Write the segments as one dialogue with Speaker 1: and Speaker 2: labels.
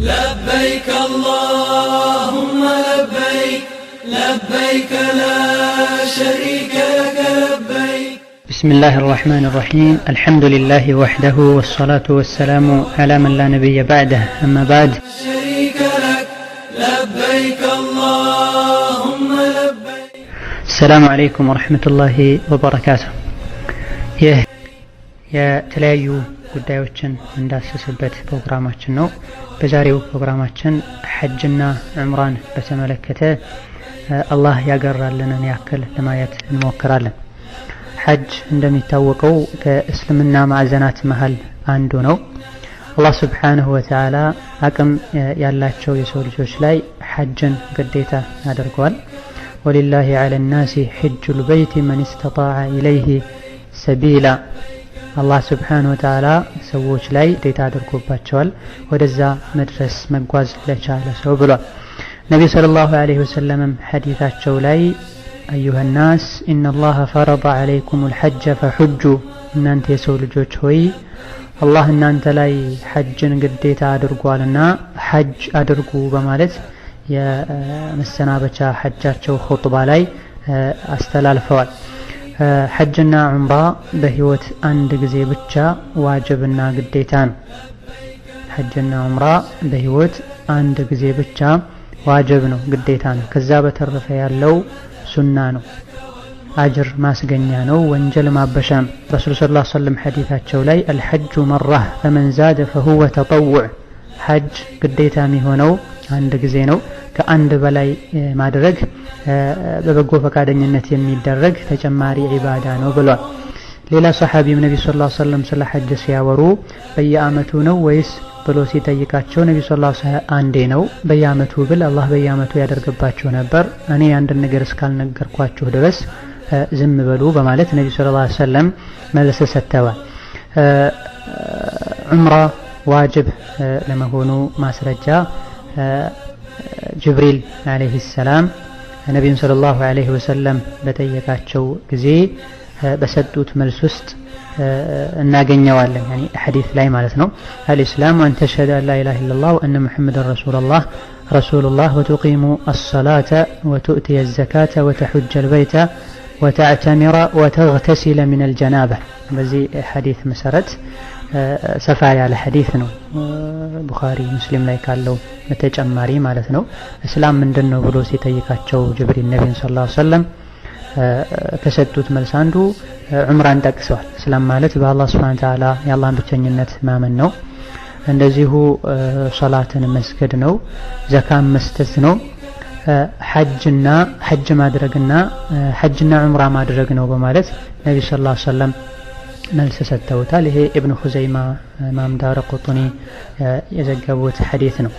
Speaker 1: لبيك اللهم لبيك لبيك لا شريك لك لبيك.
Speaker 2: بسم الله الرحمن الرحيم. الحمد لله وحده والصلاة والسلام على من لا نبي بعده. أما بعد.
Speaker 1: شريك لك لبيك اللهم لبيك.
Speaker 2: السلام عليكم ورحمة الله وبركاته. የተለያዩ ጉዳዮችን እንዳስስበት ፕሮግራማችን ነው። በዛሬው ፕሮግራማችን ሐጅና ዑምራን በተመለከተ አላህ ያገራልንን ያክል ለማየት እንሞክራለን። ሐጅ እንደሚታወቀው ከእስልምና ማዕዘናት መሃል አንዱ ነው። አላህ ሱብሓነሁ ወተዓላ አቅም ያላቸው የሰው ልጆች ላይ ሐጅን ግዴታ ያደርገዋል። ወሊላሂ ዐለ ናሲ ሐጁል በይቲ መን ኢስተጣዐ ኢለይሂ ሰቢላ። አላህ ሱብሓነሁ ወተዓላ ሰዎች ላይ ግዴታ አድርጎባቸዋል ወደዛ መድረስ መጓዝ ለቻለ ሰው ብሏል። ነቢ ሰለላሁ ዐለይሂ ወሰለም ሐዲታቸው ላይ አዩሃ ናስ ኢነላህ ፈረደ ዐለይኩሙል ሐጀ ፈሑጁ፣ እናንተ የሰው ልጆች ሆይ አላህ እናንተ ላይ ሐጅን ግዴታ አድርጓልና ሐጅ አድርጉ በማለት የመሰናበቻ ሐጃቸው ኹጥባ ላይ አስተላልፈዋል። ሐጅና ዑምራ በህይወት አንድ ጊዜ ብቻ ዋጅብና ግዴታ ነው። ሐጅና ዑምራ በህይወት አንድ ጊዜ ብቻ ዋጅብ ነው፣ ግዴታ ነው። ከዛ በተረፈ ያለው ሱና ነው፣ አጅር ማስገኛ ነው፣ ወንጀል ማበሻ ነው። ረሱል ሰለላሁ ዐለይሂ ወሰለም ሐዲታቸው ላይ አልሐጁ መራህ ፈመን ዛደ ፈሁወ ተጠውዕ፣ ሐጅ ግዴታ የሚሆነው አንድ ጊዜ ነው። ከአንድ በላይ ማድረግ በበጎ ፈቃደኝነት የሚደረግ ተጨማሪ ዒባዳ ነው ብሏል። ሌላ ሰሐቢም ነቢ ሰለላሁ ዐለይሂ ወሰለም ስለ ሐጅ ሲያወሩ በየአመቱ ነው ወይስ ብሎ ሲጠይቃቸው ነቢ ሰለላሁ ዐለይሂ ወሰለም አንዴ ነው። በየአመቱ ብል አላህ በየአመቱ ያደርግባችሁ ነበር፣ እኔ አንድ ነገር እስካልነገርኳችሁ ድረስ ዝም በሉ በማለት ነቢ ሰለላሁ ዐለይሂ ወሰለም መልስ ሰጥተዋል። ዑምራ ዋጅብ ለመሆኑ ማስረጃ ጅብሪል ዐለይሂ ሰላም ነቢዩን ሰለላሁ ዐለይሂ ወሰለም በጠየቃቸው ጊዜ በሰጡት መልስ ውስጥ እናገኘዋለን። ያኒ ሐዲስ ላይ ማለት ነው። አልኢስላም አን ተሽሀደ አን ላ ኢላሀ ኢለላህ ወአነ ሙሐመደን ረሱሉላህ ወቱቂሙ አሰላተ ወቱእቲየ ዘካተ ወተሑጀል በይተ ወተዕተሚረ ወተግተሲለ ሚነል ጀናባ። በዚህ ሐዲስ መሰረት ሰፋ ያለ ሐዲስ ነው፣ ቡኻሪ ሙስሊም ላይ ካለው በተጨማሪ ማለት ነው። እስላም ምንድነው ብሎ ሲጠይቃቸው ጅብሪል ነብዩን ሰለላሁ ዐለይሂ ወሰለም ከሰጡት መልስ አንዱ ዑምራን ጠቅሰዋል። እስላም ማለት በአላህ ሱብሓነሁ ወተዓላ የአላህን ብቸኝነት ማመን ነው። እንደዚሁ ሶላትን መስገድ ነው፣ ዘካን መስጠት ነው። ሐጅ ማድረግና ዑምራ ማድረግ ነው በማለት ነብዩ ሰለላሁ ዐለይሂ ወሰለም መልስ ሰጥተውታል። ይሄ ኢብኑ ኹዘይማ ኢማም ዳረቁጥኒ የዘገቡት ሐዲስ ነው።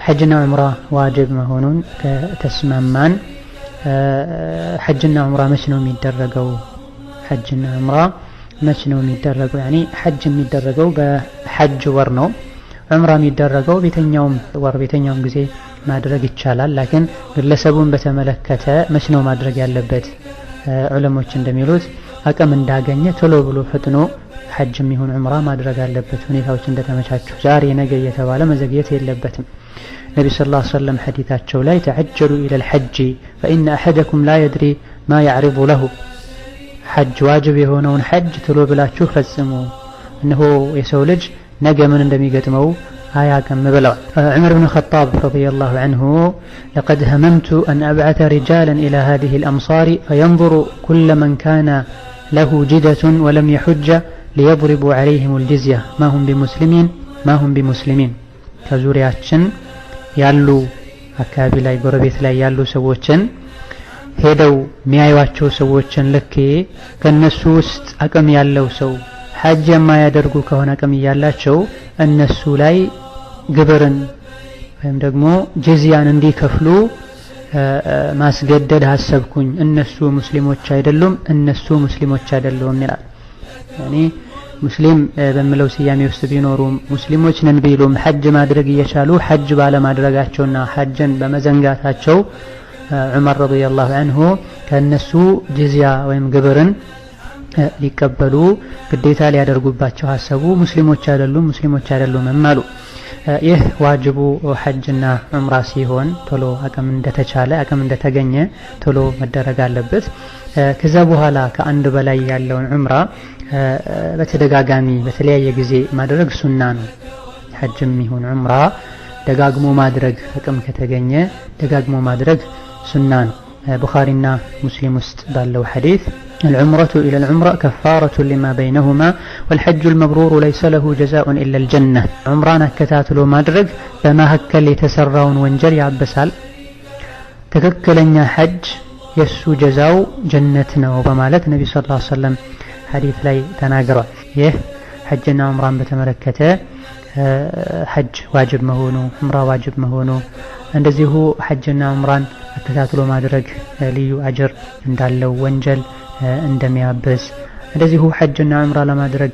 Speaker 2: ሐጅና ዑምራ ዋጅብ መሆኑን ከተስማማን ሐጅና ዑምራ መች ነው የሚደረገው? ሐጅና ዑምራ መች ነው የሚደረገው? ያኒ ሐጅ የሚደረገው በሐጅ ወር ነው። ዑምራ የሚደረገው በየትኛውም ወር በየትኛውም ጊዜ ማድረግ ይቻላል። ላኪን ግለሰቡን በተመለከተ መች ነው ማድረግ ያለበት? ዑለሞች እንደሚሉት አቅም እንዳገኘ ቶሎ ብሎ ፈጥኖ ሐጅም ይሁን ዑምራ ማድረግ አለበት፣ ሁኔታዎች እንደተመቻቹ። ዛሬ ነገ እየተባለ መዘግየት የለበትም። ነቢ ሰለላሁ ዐለይሂ ወሰለም ሐዲታቸው ላይ ተዐጀሉ ኢለል ሐጅ ፈኢነ አሐደኩም ላ የድሪ ማ ያዕሪዱ ለሁ፣ ሐጅ ዋጅብ የሆነውን ሐጅ ቶሎ ብላችሁ ፈጽሙ፣ እነሆ የሰው ልጅ ነገ ምን እንደሚገጥመው አያውቅም ብለዋል። ዑመር ብን ኸጣብ ረዲየላሁ ዐንሁ ለቀድ ሀመምቱ አን አብዐተ ሪጃለን ኢላ ሃዚሂ አልአምሳር ፈየንظሩ ኩለ መን ካነ ለሁ ጅደቱን ወለም የሑጀ ሊየድሪቡ ዐለይሂም አልጅዝያ ማ ሁም ቢሙስሊሚን። ከዙሪያችን ያሉ አካባቢ ላይ ጎረቤት ላይ ያሉ ሰዎችን ሄደው የሚያዩዋቸው ሰዎችን ልኬ ከነሱ ውስጥ አቅም ያለው ሰው ሐጅ የማያደርጉ ከሆነ አቅም እያላቸው እነሱ ላይ ግብርን ወይም ደግሞ ጅዝያን እንዲከፍሉ ማስገደድ አሰብኩኝ። እነሱ ሙስሊሞች አይደሉም ይላል። ያኒ ሙስሊም በሚለው ስያሜ ውስጥ ቢኖሩም ሙስሊሞች ነን ቢሉም ሐጅ ማድረግ እየቻሉ ሐጅ ባለማድረጋቸውና ሐጅን በመዘንጋታቸው ዑመር ረዲየላሁ ዐንሁ ከነሱ ጅዝያ ወይም ግብርን ሊቀበሉ ግዴታ ሊያደርጉባቸው አሰቡ። ሙስሊሞች አይደሉም አሉ። ይህ ዋጅቡ ሐጅና ዑምራ ሲሆን ቶሎ አቅም እንደተገኘ ቶሎ መደረግ አለበት። ከዛ በኋላ ከአንድ በላይ ያለውን ዑምራ በተደጋጋሚ በተለያየ ጊዜ ማድረግ ሱና ነው። ሐጅም ይሁን ዑምራ ደጋግሞ ማድረግ አቅም ከተገኘ ደጋግሞ ማድረግ ሱና ነው። ቡኻሪና ሙስሊም ውስጥ ባለው ሐዲስ العمرة إلى العمرة كفارة لما بينهما والحج المبرور ليس له جزاء إلا الجنة. عمران كتاتلو ማድረግ በመሐከል የተሰራውን ወንጀል ያበሳል። ትክክለኛ ሐጅ የሱ ጀዛው ጀነት ነው በማለት ነብዩ ሰለላሁ ዐለይሂ ወሰለም ሐዲስ ላይ ተናግረዋል። ይህ ሐጅና ዑምራን በተመለከተ ሐጅ ዋጅብ መሆኑ ዑምራ ዋጅብ መሆኑ እንደዚሁ ሐጅና ዑምራን አከታትሎ ማድረግ ልዩ አጅር እንዳለው ወንጀል እንደሚያበስ እንደዚሁ ሐጅና ዑምራ ለማድረግ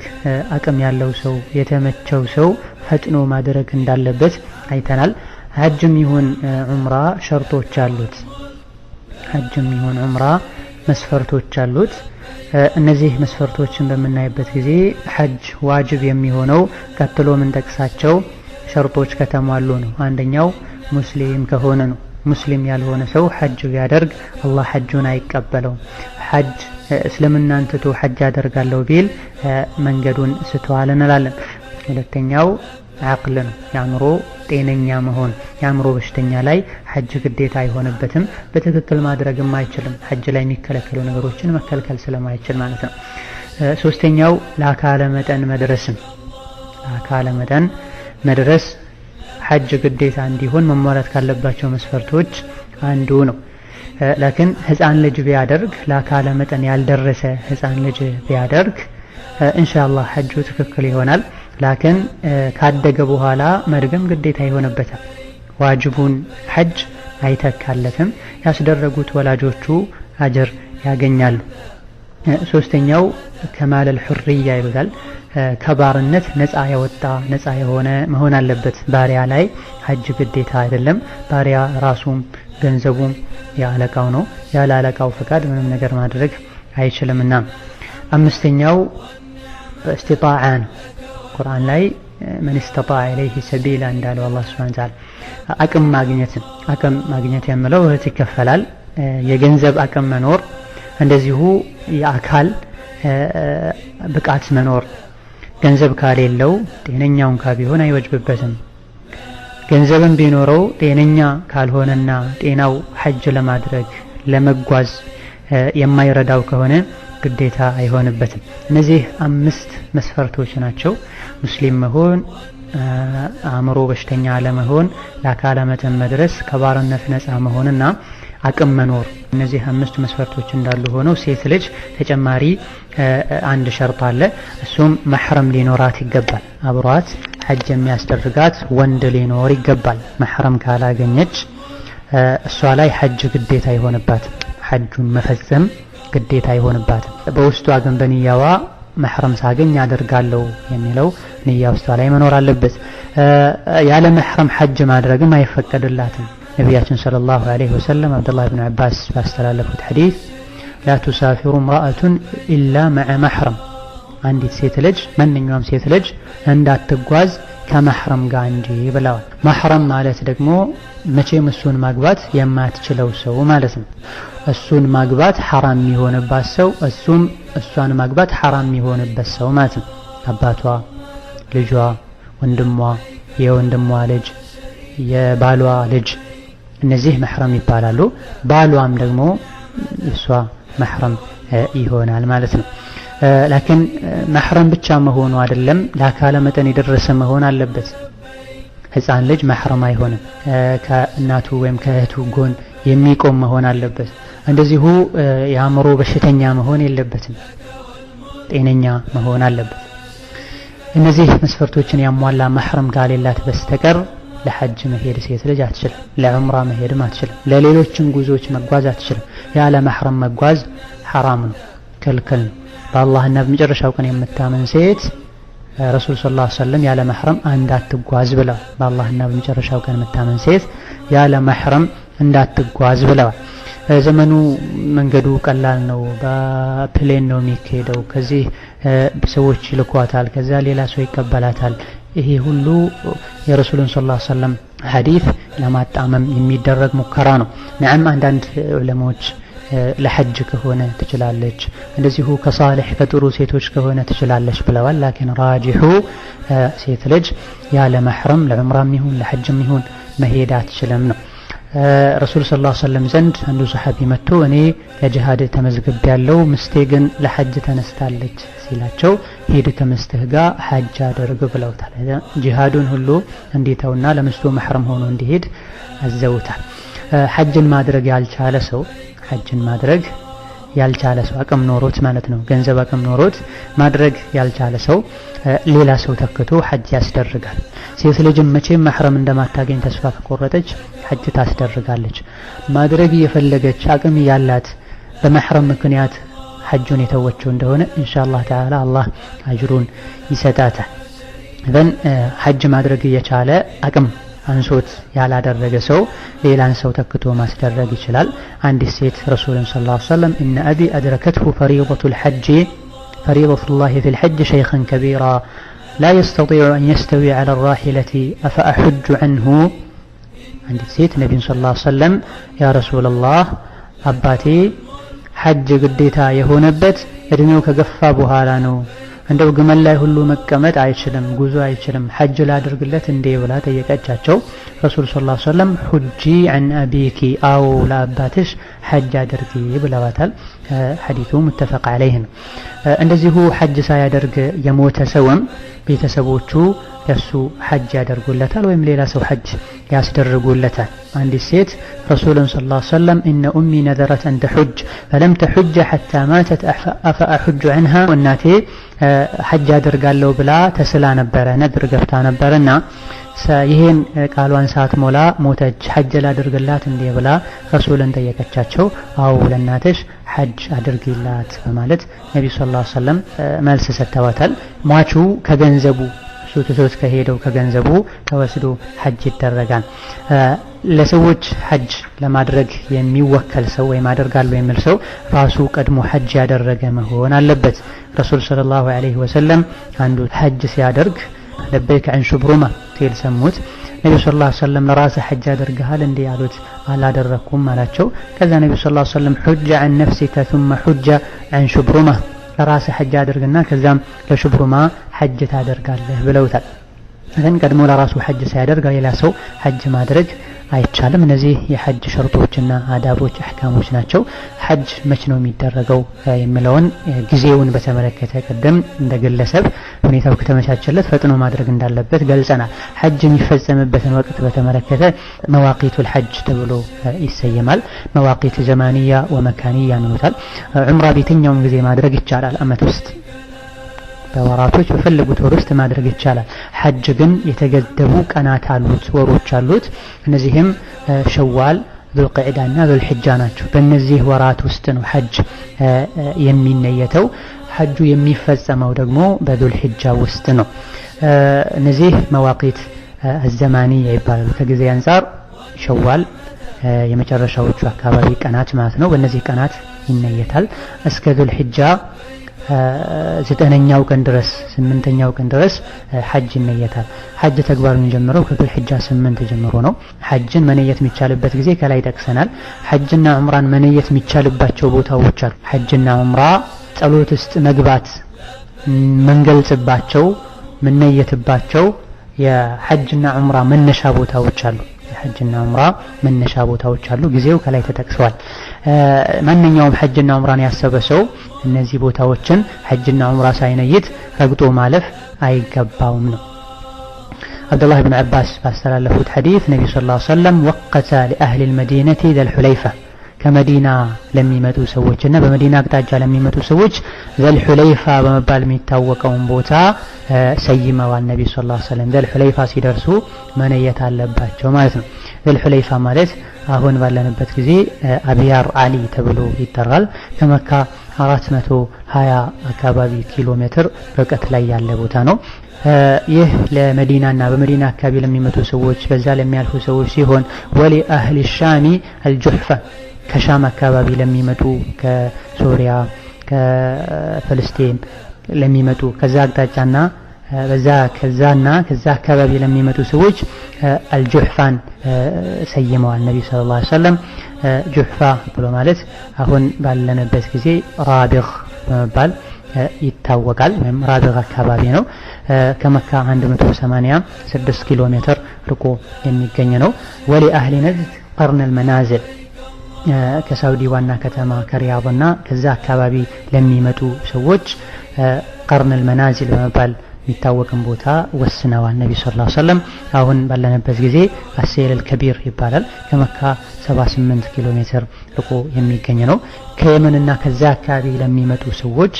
Speaker 2: አቅም ያለው ሰው የተመቸው ሰው ፈጥኖ ማድረግ እንዳለበት አይተናል። ሐጅም ይሁን ዑምራ ሸርጦች አሉት። ሐጅም ይሁን ዑምራ መስፈርቶች አሉት። እነዚህ መስፈርቶችን በምናይበት ጊዜ ሐጅ ዋጅብ የሚሆነው ቀጥሎ ምን ጠቅሳቸው ሸርጦች ከተሟሉ ነው። አንደኛው ሙስሊም ከሆነ ነው። ሙስሊም ያልሆነ ሰው ሐጅ ቢያደርግ አላህ ሐጁን አይቀበለውም። ሐጅ እስልምናን ትቶ ሐጅ አደርጋለሁ ቢል መንገዱን ስተዋል እንላለን። ሁለተኛው አቅል ነው። የአእምሮ ጤነኛ መሆን። የአእምሮ በሽተኛ ላይ ሐጅ ግዴታ አይሆንበትም። በትክክል ማድረግም አይችልም። ሐጅ ላይ የሚከለከሉ ነገሮችን መከልከል ስለማይችል ማለት ነው። ሶስተኛው ለአካለ መጠን መድረስም። ለአካለ መጠን መድረስ ሐጅ ግዴታ እንዲሆን መሟላት ካለባቸው መስፈርቶች አንዱ ነው። ላኪን ህፃን ልጅ ቢያደርግ ለአካለ መጠን ያልደረሰ ህፃን ልጅ ቢያደርግ ኢንሻአላህ ሐጁ ትክክል ይሆናል። ላኪን ካደገ በኋላ መድገም ግዴታ ይሆንበታል። ዋጅቡን ሐጅ አይተካለትም። ያስደረጉት ወላጆቹ አጅር ያገኛሉ። ሶስተኛው ከማለል ሁርያ ይሉታል። ከባርነት ነፃ የወጣ ነፃ የሆነ መሆን አለበት። ባሪያ ላይ ሐጅ ግዴታ አይደለም። ባሪያ ራሱም ገንዘቡም የአለቃው ነው። ያለ አለቃው ፍቃድ ምንም ነገር ማድረግ አይችልምና። አምስተኛው እስቲጣዓ ነው። ቁርአን ላይ من استطاع إليه سبيلا እንዳለው አላህ Subhanahu Wa Ta'ala አቅም ማግኘት የሚለው እህት ይከፈላል። የገንዘብ አቅም መኖር እንደዚሁ የአካል ብቃት መኖር። ገንዘብ ካሌለው ጤነኛውን ቢሆን አይወጅብበትም። ገንዘብም ቢኖረው ጤነኛ ካልሆነና ጤናው ሐጅ ለማድረግ ለመጓዝ የማይረዳው ከሆነ ግዴታ አይሆንበትም። እነዚህ 5 መስፈርቶች ናቸው። ሙስሊም መሆን፣ አእምሮ በሽተኛ አለመሆን፣ ለአካለ መጠን መድረስ፣ ከባርነት ነፃ መሆንና አቅም መኖር። እነዚህ 5 መስፈርቶች እንዳሉ ሆነው ሴት ልጅ ተጨማሪ አንድ ሸርጥ አለ። እሱም መህረም ሊኖራት ይገባል። አብሯት ሐጅ የሚያስደርጋት ወንድ ሊኖር ይገባል። መህረም ካላገኘች እሷ ላይ ሐጅ ግዴታ ይሆንባታል። ሐጁን መፈጸም ግዴታ ይሆንባታል። በውስጧ ግን በንያዋ መህረም ሳገኝ አደርጋለሁ የሚለው ንያ ውስጧ ላይ መኖር አለበት። ያለ መህረም ሐጅ ማድረግም አይፈቀድላትም። ነቢያችን ሰለላሁ ዐለይሂ ወሰለም አብዱላህ ኢብኑ አባስ ባስተላለፉት ሐዲስ ላ ቱሳፊሩ እምራአቱን ኢላ መዐ መህረም፣ አንዲት ሴት ልጅ ማንኛውም ሴት ልጅ እንዳትጓዝ ከመህረም ጋር እንጂ ብለዋል። መህረም ማለት ደግሞ መቼም እሱን ማግባት የማትችለው ሰው ማለት ነው። እሱን ማግባት ሐራም የሚሆንባት ሰው፣ እሱም እሷን ማግባት ሐራም የሚሆንበት ሰው ማለት ነው። አባቷ፣ ልጇ፣ ወንድሟ፣ የወንድሟ ልጅ፣ የባሏ ልጅ፣ እነዚህ መህረም ይባላሉ። ባሏም ደግሞ እሷ መህረም ይሆናል ማለት ነው። ላኪን መህረም ብቻ መሆኑ አይደለም፣ ለአካለ መጠን የደረሰ መሆን አለበት። ህፃን ልጅ መህረም አይሆንም። ከእናቱ ወይም ከእህቱ ጎን የሚቆም መሆን አለበት። እንደዚሁ የአእምሮ በሽተኛ መሆን የለበትም፣ ጤነኛ መሆን አለበት። እነዚህ መስፈርቶችን ያሟላ መህረም ከሌላት በስተቀር ለሐጅ መሄድ ሴት ልጅ አትችልም። ለዑምራ መሄድም አትችልም። ለሌሎችም ጉዞዎች መጓዝ አትችልም። ያለ መህረም መጓዝ ሐራም ነው፣ ክልክል ነው። በአላህና በመጨረሻው ቀን የምታምን ሴት ረሱል ሰለላሁ ዐለይሂ ወሰለም ያለ መህረም እንዳትጓዝ ብለዋል። በአላህና በመጨረሻው ቀን የምታምን ሴት ያለ መህረም እንዳትጓዝ ብለዋል። ዘመኑ መንገዱ ቀላል ነው። በፕሌን ነው የሚሄደው። ከዚህ ሰዎች ይልኳታል፣ ከዛ ሌላ ሰው ይቀበላታል። ይሄ ሁሉ የረሱሉን ሰለላሁ ዐለይሂ ወሰለም ሐዲስ ለማጣመም የሚደረግ ሙከራ ነው። ነዓም አንዳንድ ዑለማዎች ለሐጅ ከሆነ ትችላለች፣ እንደዚሁ ከሷሊህ ከጥሩ ሴቶች ከሆነ ትችላለች ብለዋል። ላኪን ራጂሑ ሴት ልጅ ያለ መህረም ለዑምራም ይሁን ለሐጅም ይሁን መሄድ አትችልም ነው። ረሱል ሰለላሁ ዐለይሂ ወሰለም ዘንድ አንዱ ሰሐቢ መጥቶ እኔ ለጂሃድ ተመዝግቤያለሁ ምስቴ ግን ለሐጅ ተነስታለች ሲላቸው ሄድ ከምስትህ ጋር ሐጅ አድርግ ብለውታል። ጂሃዱን ሁሉ እንዲተውና ለምስቱ መህረም ሆኖ እንዲሄድ አዘውታል። ሐጅን ማድረግ ያልቻለ ሰው አቅም ኖሮት ማለት ነው፣ ገንዘብ አቅም ኖሮት ማድረግ ያልቻለ ሰው ሌላ ሰው ተክቶ ሐጅ ያስደርጋል። ሴት ልጅም መቼም መህረም እንደማታገኝ ተስፋ ከቆረጠች ሐጅ ታስደርጋለች። ማድረግ የፈለገች አቅም ያላት በመህረም ምክንያት ሐጁን የተወችው እንደሆነ ኢንሻአላህ ተዓላ አላህ አጅሩን ይሰጣታል። ግን ሐጅ ማድረግ የቻለ አቅም አንሶት ያላደረገ ሰው ሌላን ሰው ተክቶ ማስደረግ ይችላል። አንዲት ሴት ረሱልን ሰለላሁ ዐለይሂ ወሰለም ኢነ አቢ አድረከትሁ ፈሪደቱላሂ ፊል ሐጅ ሸይኸን ከቢራ ላ የስተጢዑ አን የስተዊ ዐለ ራሒለቲ አፈአሑጁ ዐንሁ። አንዲት ሴት ነቢዩን ሰለላሁ ዐለይሂ ወሰለም ያ ረሱለላህ አባቴ ሐጅ ግዴታ የሆነበት እድሜው ከገፋ በኋላ ነው፣ እንደው ግመል ላይ ሁሉ መቀመጥ አይችልም፣ ጉዞ አይችልም፣ ሐጅ ላድርግለት እንዴ ብላ ጠየቀቻቸው። ረሱል ሰለላሁ ዐለይሂ ወሰለም ሁጂ ዐን አቢኪ አው ለአባትሽ ሐጅ አድርጊ ብለዋታል። ሐዲሱ ሙተፈቅ ዐለይህ ነው። እንደዚሁ ሐጅ ሳያደርግ የሞተ ሰውም ቤተሰቦቹ ለሱ ሐጅ ያደርጉለታል ወይም ሌላ ሰው ሐጅ ያስደርጉለታል። አንዲት ሴት ረሱልን ሰለላሁ ዐለይሂ ወሰለም ኢነ ኡሚ ነዘረት አን ተሑጅ ፈለም ተሑጅ ሐታ ማተት አፈአሑጁ ዐንሃ፣ እናቴ ሐጅ አደርጋለሁ ብላ ተስላ ነበረ፣ ነድር ገብታ ነበርና ይሄን ቃሏን ሳትሞላ ሞተች፣ ሐጅ ላድርግላት እንዴ ብላ ረሱልን ጠየቀቻቸው። አው ለእናትሽ ሐጅ አድርጊላት በማለት ነብዩ ሰለላሁ ዐለይሂ ወሰለም መልስ ሰጥተዋታል። ሟቹ ከገንዘቡ ሱትሶት ከሄደው ከገንዘቡ ተወስዶ ሐጅ ይደረጋል። ለሰዎች ሐጅ ለማድረግ የሚወከል ሰው ወይም አደርጋለሁ የሚል ሰው ራሱ ቀድሞ ሐጅ ያደረገ መሆን አለበት። ረሱል ሰለላሁ ዐለይሂ ወሰለም አንዱ ሐጅ ሲያደርግ ለበይከ ዐን ሹብሩማ ሲል ሰሙት። ነብዩ ሰለላሁ ዐለይሂ ወሰለም ለራስህ ሐጅ አድርገሃል እንዴ አሉት። አላደረኩም አላቸው። ከዛ ነብዩ ሰለላሁ ዐለይሂ ወሰለም ሁጅ ዐን ነፍሲከ ثم ሁጅ ዐን ሹብሩማ፣ ለራስህ ሐጅ አድርግና ከዛም ለሹብሩማ ሐጅ ታደርጋለህ ብለውታል። ግን ቀድሞ ለራሱ ሐጅ ሳያደርግ ሌላ ሰው ሐጅ ማድረግ አይቻልም። እነዚህ የሐጅ ሸርጦችና አዳቦች አህካሞች ናቸው። ሐጅ መቼ ነው የሚደረገው የሚለውን ጊዜውን በተመለከተ ቀደም እንደ ግለሰብ ሁኔታው ከተመቻቸለት ፈጥኖ ማድረግ እንዳለበት ገልጸናል። ሐጅ የሚፈጸምበትን ወቅት በተመለከተ መዋቂቱል ሐጅ ተብሎ ይሰየማል። መዋቂት ዘማንያ ወመካንያ እንሉታል። ዑምራ በየትኛውም ጊዜ ማድረግ ይቻላል። አመት ውስጥ በወራቶች በፈለጉት ወር ውስጥ ማድረግ ይቻላል። ሐጅ ግን የተገደቡ ቀናት አሉት፣ ወሮች አሉት። እነዚህም ሸዋል፣ ዙልቂዕዳና ዙልሒጃ ናቸው። በእነዚህ ወራት ውስጥ ነው ሐጅ የሚነየተው። ሐጁ የሚፈጸመው ደግሞ በዙልሒጃ ውስጥ ነው። እነዚህ መዋቂት አዘማንያ ይባላሉ። ከጊዜ አንፃር ሸዋል የመጨረሻዎቹ አካባቢ ቀናት ማለት ነው። በእነዚህ ቀናት ይነየታል። እስከ ዙልሒጃ 9ኛው ቀን ድረስ 8ኛው ቀን ድረስ ሐጅ ይነየታል። ሐጅ ተግባሩን ጀምረው ከዙልሒጃ 8 ጀምሮ ነው። ሐጅን መነየት የሚቻልበት ጊዜ ከላይ ጠቅሰናል። ሐጅና ዑምራን መነየት የሚቻልባቸው ቦታዎች አሉ። ሐጅና ዑምራ ጸሎት ውስጥ መግባት መንገልጽባቸው መነየትባቸው የሐጅና ዑምራ መነሻ ቦታዎች አሉ። የሐጅና ዑምራ መነሻ ቦታዎች አሉ። ጊዜው ከላይ ተጠቅሷል። ማንኛውም ሐጅና ዑምራን ያሰበ ሰው እነዚህ ቦታዎችን ሐጅና ዑምራ ሳይነይት ረግጦ ማለፍ አይገባውም ነው። አብዱላህ ብን አባስ ባስተላለፉት ሐዲስ ነብዩ ሰለላሁ ዐለይሂ ወሰለም ወቀተ ለአህሊ አልመዲነቲ ዘልሑለይፋ፣ ከመዲና ለሚመጡ ሰዎችና በመዲና አቅጣጫ ለሚመጡ ሰዎች ዘልሑለይፋ በመባል የሚታወቀውን ቦታ ሰይመዋል። ነብዩ ሰለላሁ ዐለይሂ ወሰለም ዘልሑለይፋ ሲደርሱ መነየት አለባቸው ማለት ነው። ዘልሑለይፋ ማለት አሁን ባለንበት ጊዜ አብያር አሊ ተብሎ ይጠራል። ከመካ 420 አካባቢ ኪሎ ሜትር ርቀት ላይ ያለ ቦታ ነው። ይህ ለመዲናና በመዲና አካባቢ ለሚመጡ ሰዎች በዛ ለሚያልፉ ሰዎች ሲሆን ወሊ አህሊ ሻሚ አልጁህፋ፣ ከሻም አካባቢ ለሚመጡ ከሶሪያ ከፍልስጤም ለሚመጡ ከዛ አቅጣጫና ከዛ አካባቢ ለሚመጡ ሰዎች አልጁህፋን ሰይመዋል ነብዩ ሰለላሁ ዐለይሂ ወሰለም። ጁህፋ ብሎ ማለት አሁን ባለንበት ጊዜ ራቢግ በመባል ይታወቃል ወይም ራቢግ አካባቢ ነው። ከመካ 186 ኪሎ ሜትር ርቆ የሚገኝ ነው። ወሊ አህሊ ነጅድ ቀርን አልመናዚል ከሳውዲ ዋና ከተማ ከሪያድና ከዛ አካባቢ ለሚመጡ ሰዎች ቀርን አልመናዚል በመባል የሚታወቅን ቦታ ወስነዋል ነብዩ ሰለላሁ ዐለይሂ ወሰለም። አሁን ባለንበት ጊዜ አሰይል አልከቢር ይባላል። ከመካ 78 ኪሎ ሜትር ርቆ የሚገኝ ነው። ከየመንና ከዛ አካባቢ ለሚመጡ ሰዎች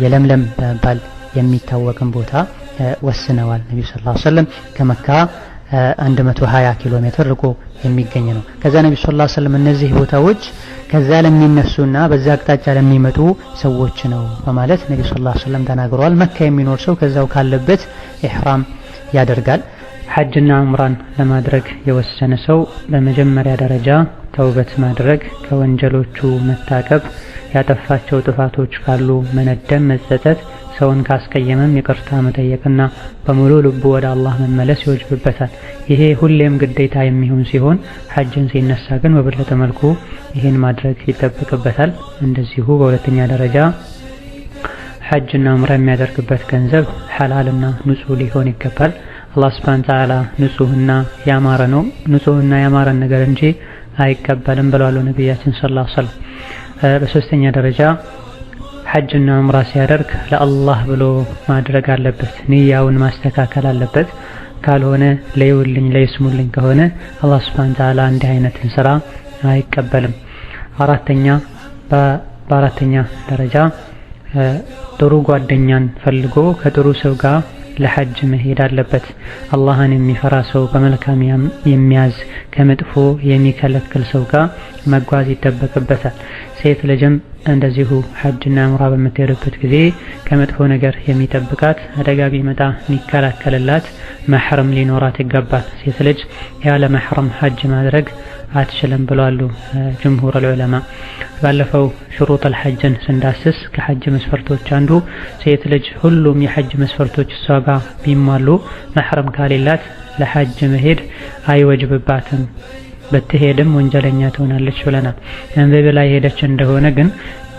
Speaker 2: የለምለም በመባል የሚታወቅን ቦታ ወስነዋል ነብዩ ሰለላሁ ዐለይሂ ወሰለም። ከመካ 120 ኪሎ ሜትር ርቆ የሚገኝ ነው። ከዛ ነብዩ ሰለላሁ ዐለይሂ ወሰለም እነዚህ ቦታዎች ከዛ ለሚነሱና በዛ አቅጣጫ ለሚመጡ ሰዎች ነው በማለት ነብዩ ሰለላሁ ዐለይሂ ወሰለም ተናግረዋል። መካ የሚኖር ሰው ከዛው ካለበት ኢህራም ያደርጋል። ሐጅና ዑምራን ለማድረግ የወሰነ ሰው በመጀመሪያ ደረጃ ተውበት ማድረግ፣ ከወንጀሎቹ መታቀብ፣ ያጠፋቸው ጥፋቶች ካሉ መነደም፣ መጸጸት፣ ሰውን ካስቀየመም ይቅርታ መጠየቅና በሙሉ ልቡ ወደ አላህ መመለስ ይወጅብበታል። ይሄ ሁሌም ግዴታ የሚሆን ሲሆን ሐጅን ሲነሳ ግን በበለጠ መልኩ ይሄን ማድረግ ይጠበቅበታል። እንደዚሁ በሁለተኛ ደረጃ ሐጅና ዑምራ የሚያደርግበት ገንዘብ ሐላልና ንጹህ ሊሆን ይገባል። አላህ ሱብሓነሁ ወተዓላ ንጹህና ያማረ ነው፣ ንጹህና ያማረን ነገር እንጂ አይቀበልም ብለዋል ነብያችን ሰለላሁ ዐለይሂ ወሰለም። በሶስተኛ ደረጃ ሐጅና ዑምራ ሲያደርግ ለአላህ ብሎ ማድረግ አለበት፣ ንያውን ማስተካከል አለበት። ካልሆነ ለይውልኝ ለይስሙልኝ ከሆነ አላህ ሱብሓነሁ ወተዓላ እንዲህ አይነትን ስራ አይቀበልም። በአራተኛ ደረጃ ጥሩ ጓደኛን ፈልጎ ከጥሩ ሰው ጋር ለሐጅ መሄድ አለበት። አላህን የሚፈራ ሰው፣ በመልካም የሚያዝ ከመጥፎ የሚከለክል ሰው ጋር መጓዝ ይጠበቅበታል። ሴት ልጅም እንደዚሁ ሐጅና ዑምራ በምትሄድበት ጊዜ ከመጥፎ ነገር የሚጠብቃት አደጋ ቢመጣ የሚከላከልላት መሕረም ሊኖራት ይገባል። ሴት ልጅ ያለ መሕረም ሐጅ ማድረግ አትችልም ብለዋል ጅምሁር ዑለማ። ባለፈው ሽሩጠል ሐጅን ስንዳስስ ከሐጅ መስፈርቶች አንዱ ሴት ልጅ ሁሉም የሐጅ መስፈርቶች እሷ ጋር ቢሟሉ መሕረም ካሌላት ለሐጅ መሄድ አይወጅብባትም፣ ብትሄድም ወንጀለኛ ትሆናለች ብለናል። እምቢ ብላ የሄደች እንደሆነ ግን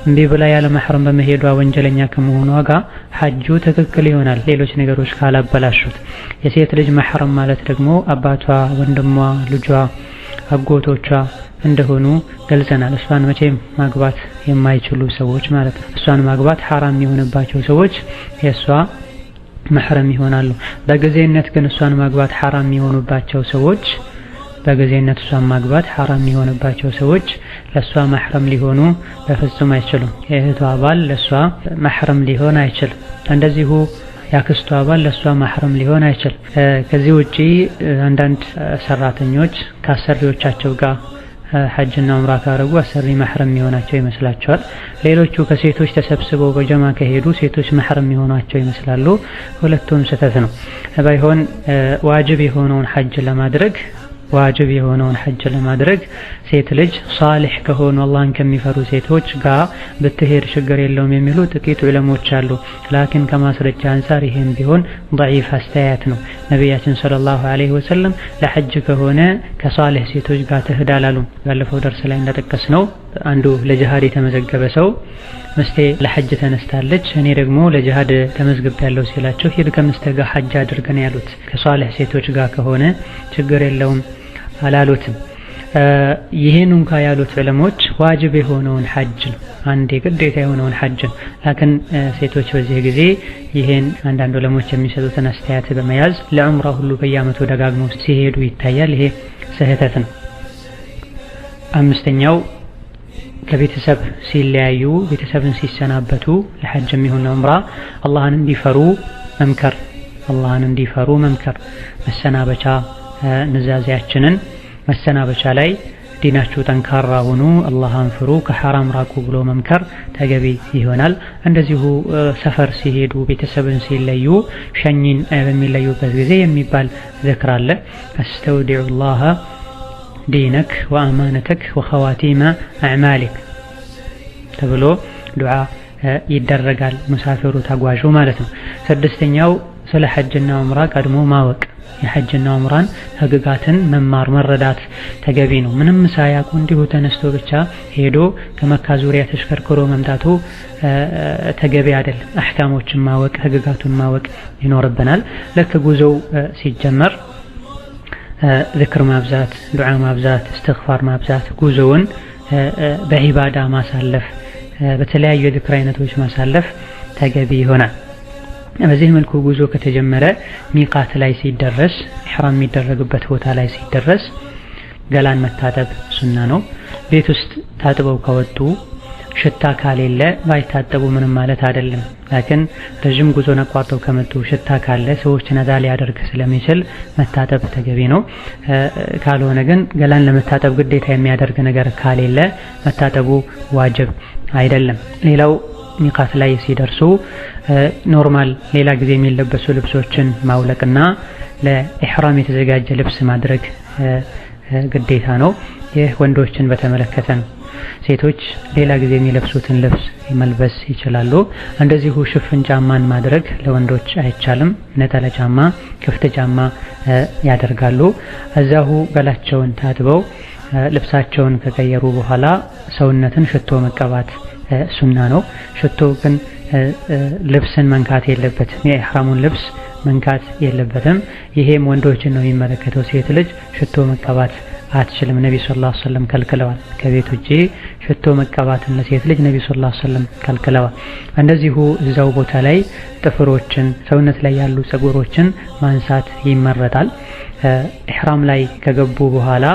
Speaker 2: እምቢ ብላ ያለ መሕረም በመሄዷ ወንጀለኛ ከመሆኗ ጋር ሐጁ ትክክል ይሆናል፣ ሌሎች ነገሮች ካላበላሹት። የሴት ልጅ መሕረም ማለት ደግሞ አባቷ፣ ወንድሟ፣ ልጇ፣ አጎቶቿ እንደሆኑ ገልጸናል። እሷን መቼም ማግባት የማይችሉ ሰዎች ማለት ነው። እሷን ማግባት ሐራም የሆነባቸው ሰዎች የእሷ መሕረም ይሆናሉ። በጊዜነት ግን እሷን ማግባት ሐራም የሆኑባቸው ሰዎች በጊዜነት እሷን ማግባት ሐራም የሆነባቸው ሰዎች ለእሷ መሕረም ሊሆኑ በፍጹም አይችሉም። የእህቷ ባል ለእሷ መሕረም ሊሆን አይችልም። እንደዚሁ ያክስቷ ባል ለእሷ መሕረም ሊሆን አይችልም። ከዚህ ውጪ አንዳንድ ሰራተኞች ከአሰሪዎቻቸው ጋር ሐጅና ዑምራ ካረጉ አሰሪ መሕረም የሚሆናቸው ይመስላቸዋል። ሌሎቹ ከሴቶች ተሰብስበው በጀማ ከሄዱ ሴቶች መሕረም የሚሆናቸው ይመስላሉ። ሁለቱም ስህተት ነው። ባይሆን ዋጅብ የሆነውን ሐጅ ለማድረግ ሴት ልጅ ሷሊህ ከሆኑ አላህን ከሚፈሩ ሴቶች ጋር ብትሄድ ችግር የለውም የሚሉ ጥቂት ዑለሞች አሉ። ላኪን ከማስረጃ አንፃር ይሄም ቢሆን ضعيف አስተያየት ነው። ነብያችን ሰለላሁ ዐለይሂ ወሰለም ለሐጅ ከሆነ ከሷሊህ ሴቶች ጋር ትሄዳላሉ። ባለፈው ደርስ ላይ እንደጠቀስነው አንዱ ለጂሃድ የተመዘገበ ሰው መስቴ ለሐጅ ተነስታለች፣ እኔ ደግሞ ለጂሃድ ተመዝግቤያለሁ ሲላቸው ሂድ ከምስቴ ጋር ሐጅ አድርገን ያሉት። ከሷሊህ ሴቶች ጋር ከሆነ ችግር የለውም አላሉትም። ይህን እንኳ ያሉት ዑለሞች ዋጅብ የሆነውን ሐጅ ነው፣ አንዴ ግዴታ የሆነውን ሐጅ ነው። ላኪን ሴቶች በዚህ ጊዜ ይህን አንዳንድ ዑለሞች የሚሰጡትን አስተያየት በመያዝ ለዑምራ ሁሉ በየዓመቱ ደጋግመው ሲሄዱ ይታያል። ይሄ ስህተት ነው። አምስተኛው ከቤተሰብ ሲለያዩ ቤተሰብን ሲሰናበቱ ለሐጅ የሚሆን ለዑምራ አላህን እንዲፈሩ መምከር መሰናበቻ ንዛዜያችንን መሰናበቻ ላይ ዲናችሁ ጠንካራ ሁኑ፣ አላህን ፍሩ፣ ከሐራም ራቁ ብሎ መምከር ተገቢ ይሆናል። እንደዚሁ ሰፈር ሲሄዱ ቤተሰብን ሲለዩ ሸኝን በሚለዩበት ጊዜ የሚባል ዝክር አለ። አስተውዲዑላህ ዲነክ ወአማነተክ ወኸዋቲመ አዕማሊክ ተብሎ ዱዓ ይደረጋል። ሙሳፊሩ ተጓዡ ማለት ነው። ስድስተኛው ስለ ሐጅና ዑምራ ቀድሞ ማወቅ የሐጅና ዑምራን ህግጋትን መማር መረዳት ተገቢ ነው። ምንም ሳያውቁ እንዲሁ ተነስቶ ብቻ ሄዶ ከመካ ዙሪያ ተሽከርክሮ መምጣቱ ተገቢ አይደለም። አህካሞችን ማወቅ ህግጋቱን ማወቅ ይኖርብናል። ልክ ጉዞው ሲጀመር ዚክር ማብዛት፣ ዱዓ ማብዛት፣ እስትግፋር ማብዛት፣ ጉዞውን በዒባዳ ማሳለፍ፣ በተለያዩ የዚክር አይነቶች ማሳለፍ ተገቢ ይሆናል። በዚህ መልኩ ጉዞ ከተጀመረ ሚቃት ላይ ሲደረስ ኢህራም የሚደረግበት ቦታ ላይ ሲደረስ ገላን መታጠብ ሱና ነው። ቤት ውስጥ ታጥበው ከወጡ ሽታ ካሌለ ባይታጠቡ ምንም ማለት አይደለም። ላኪን ረጅም ጉዞን አቋርጠው ከመጡ ሽታ ካለ ሰዎችን አዛ ሊያደርግ ስለሚችል መታጠብ ተገቢ ነው። ካልሆነ ግን ገላን ለመታጠብ ግዴታ የሚያደርግ ነገር ካሌለ መታጠቡ ዋጅብ አይደለም። ሌላው ሚቃት ላይ ሲደርሱ ኖርማል ሌላ ጊዜ የሚለበሱ ልብሶችን ማውለቅና ለኢህራም የተዘጋጀ ልብስ ማድረግ ግዴታ ነው። ይህ ወንዶችን በተመለከተ ነው። ሴቶች ሌላ ጊዜ የሚለብሱትን ልብስ መልበስ ይችላሉ። እንደዚሁ ሽፍን ጫማን ማድረግ ለወንዶች አይቻልም። ነጠላ ጫማ፣ ክፍት ጫማ ያደርጋሉ። እዛሁ ገላቸውን ታጥበው ልብሳቸውን ከቀየሩ በኋላ ሰውነትን ሽቶ መቀባት ሱና ነው። ሽቶ ግን ልብስን መንካት የለበትም። የኢህራሙን ልብስ መንካት የለበትም። ይሄም ወንዶችን ነው የሚመለከተው። ሴት ልጅ ሽቶ መቀባት አትችልም። ነብዩ ሰለላሁ ዐለይሂ ወሰለም ከልክለዋል። ከቤት ውጪ ሽቶ መቀባትን ለሴት ልጅ ነብዩ ሰለላሁ ዐለይሂ ወሰለም ከልክለዋል። እንደዚሁ እዛው ቦታ ላይ ጥፍሮችን፣ ሰውነት ላይ ያሉ ፀጉሮችን ማንሳት ይመረጣል። ኢህራም ላይ ከገቡ በኋላ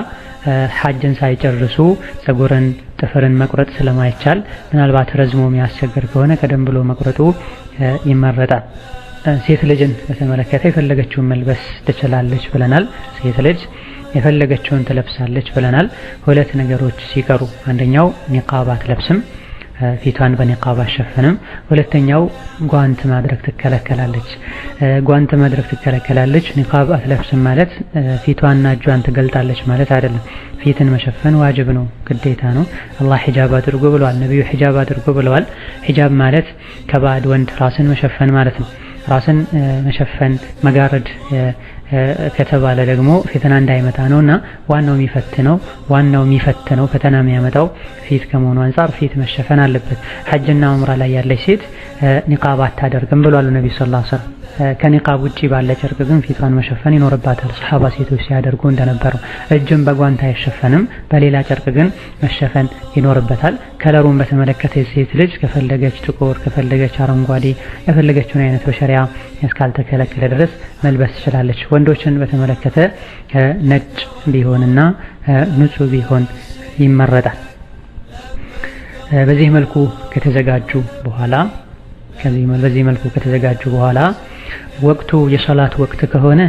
Speaker 2: ሐጅን ሳይጨርሱ ፀጉርን፣ ጥፍርን መቁረጥ ስለማይቻል ምናልባት ረዝሞ የሚያስቸግር ከሆነ ቀደም ብሎ መቁረጡ ይመረጣል። ሴት ልጅን በተመለከተ የፈለገችውን መልበስ ትችላለች ብለናል። ሴት ልጅ የፈለገችውን ትለብሳለች ብለናል። ሁለት ነገሮች ሲቀሩ፣ አንደኛው ኒቃብ አትለብስም፣ ፊቷን በኒቃብ አሸፈንም። ሁለተኛው ጓንት ማድረግ ትከለከላለች። ጓንት ማድረግ ትከለከላለች። ኒቃብ አትለብስም ማለት ፊቷንና እጇን ትገልጣለች ማለት አይደለም። ፊትን መሸፈን ዋጅብ ነው፣ ግዴታ ነው። አላህ ሂጃብ አድርጎ ብለዋል። ነብዩ ሂጃብ አድርጎ ብለዋል። ሂጃብ ማለት ከባዕድ ወንድ ራስን መሸፈን ማለት ነው። ራስን መሸፈን መጋረድ ከተባለ ደግሞ ፈተና እንዳይመጣ ነውና ዋናው የሚፈትነው ፈተና የሚያመጣው ፊት ከመሆኑ አንፃር ፊት መሸፈን አለበት። ሐጅና ዑምራ ላይ ያለች ሴት ኒቃብ አታደርግም ብሏል ነብዩ ሰለላሁ ዐለይሂ ወሰለም። ከኒቃብ ውጪ ባለ ጨርቅ ግን ፊቷን መሸፈን ይኖርባታል። ሱሐባ ሴቶች ሲያደርጉ እንደነበረው እጅም በጓንት አይሸፈንም፣ በሌላ ጨርቅ ግን መሸፈን ይኖርበታል። ከለሩን በተመለከተ ሴት ልጅ ከፈለገች ጥቁር፣ ከፈለገች አረንጓዴ፣ የፈለገችውን አይነት በሸሪዓ እስካልተከለከለ ድረስ መልበስ ትችላለች። ወንዶችን በተመለከተ ነጭ ቢሆንና ንጹህ ቢሆን ይመረጣል። በዚህ መልኩ ከተዘጋጁ በኋላ ወቅቱ የሶላት ወቅት ከሆነ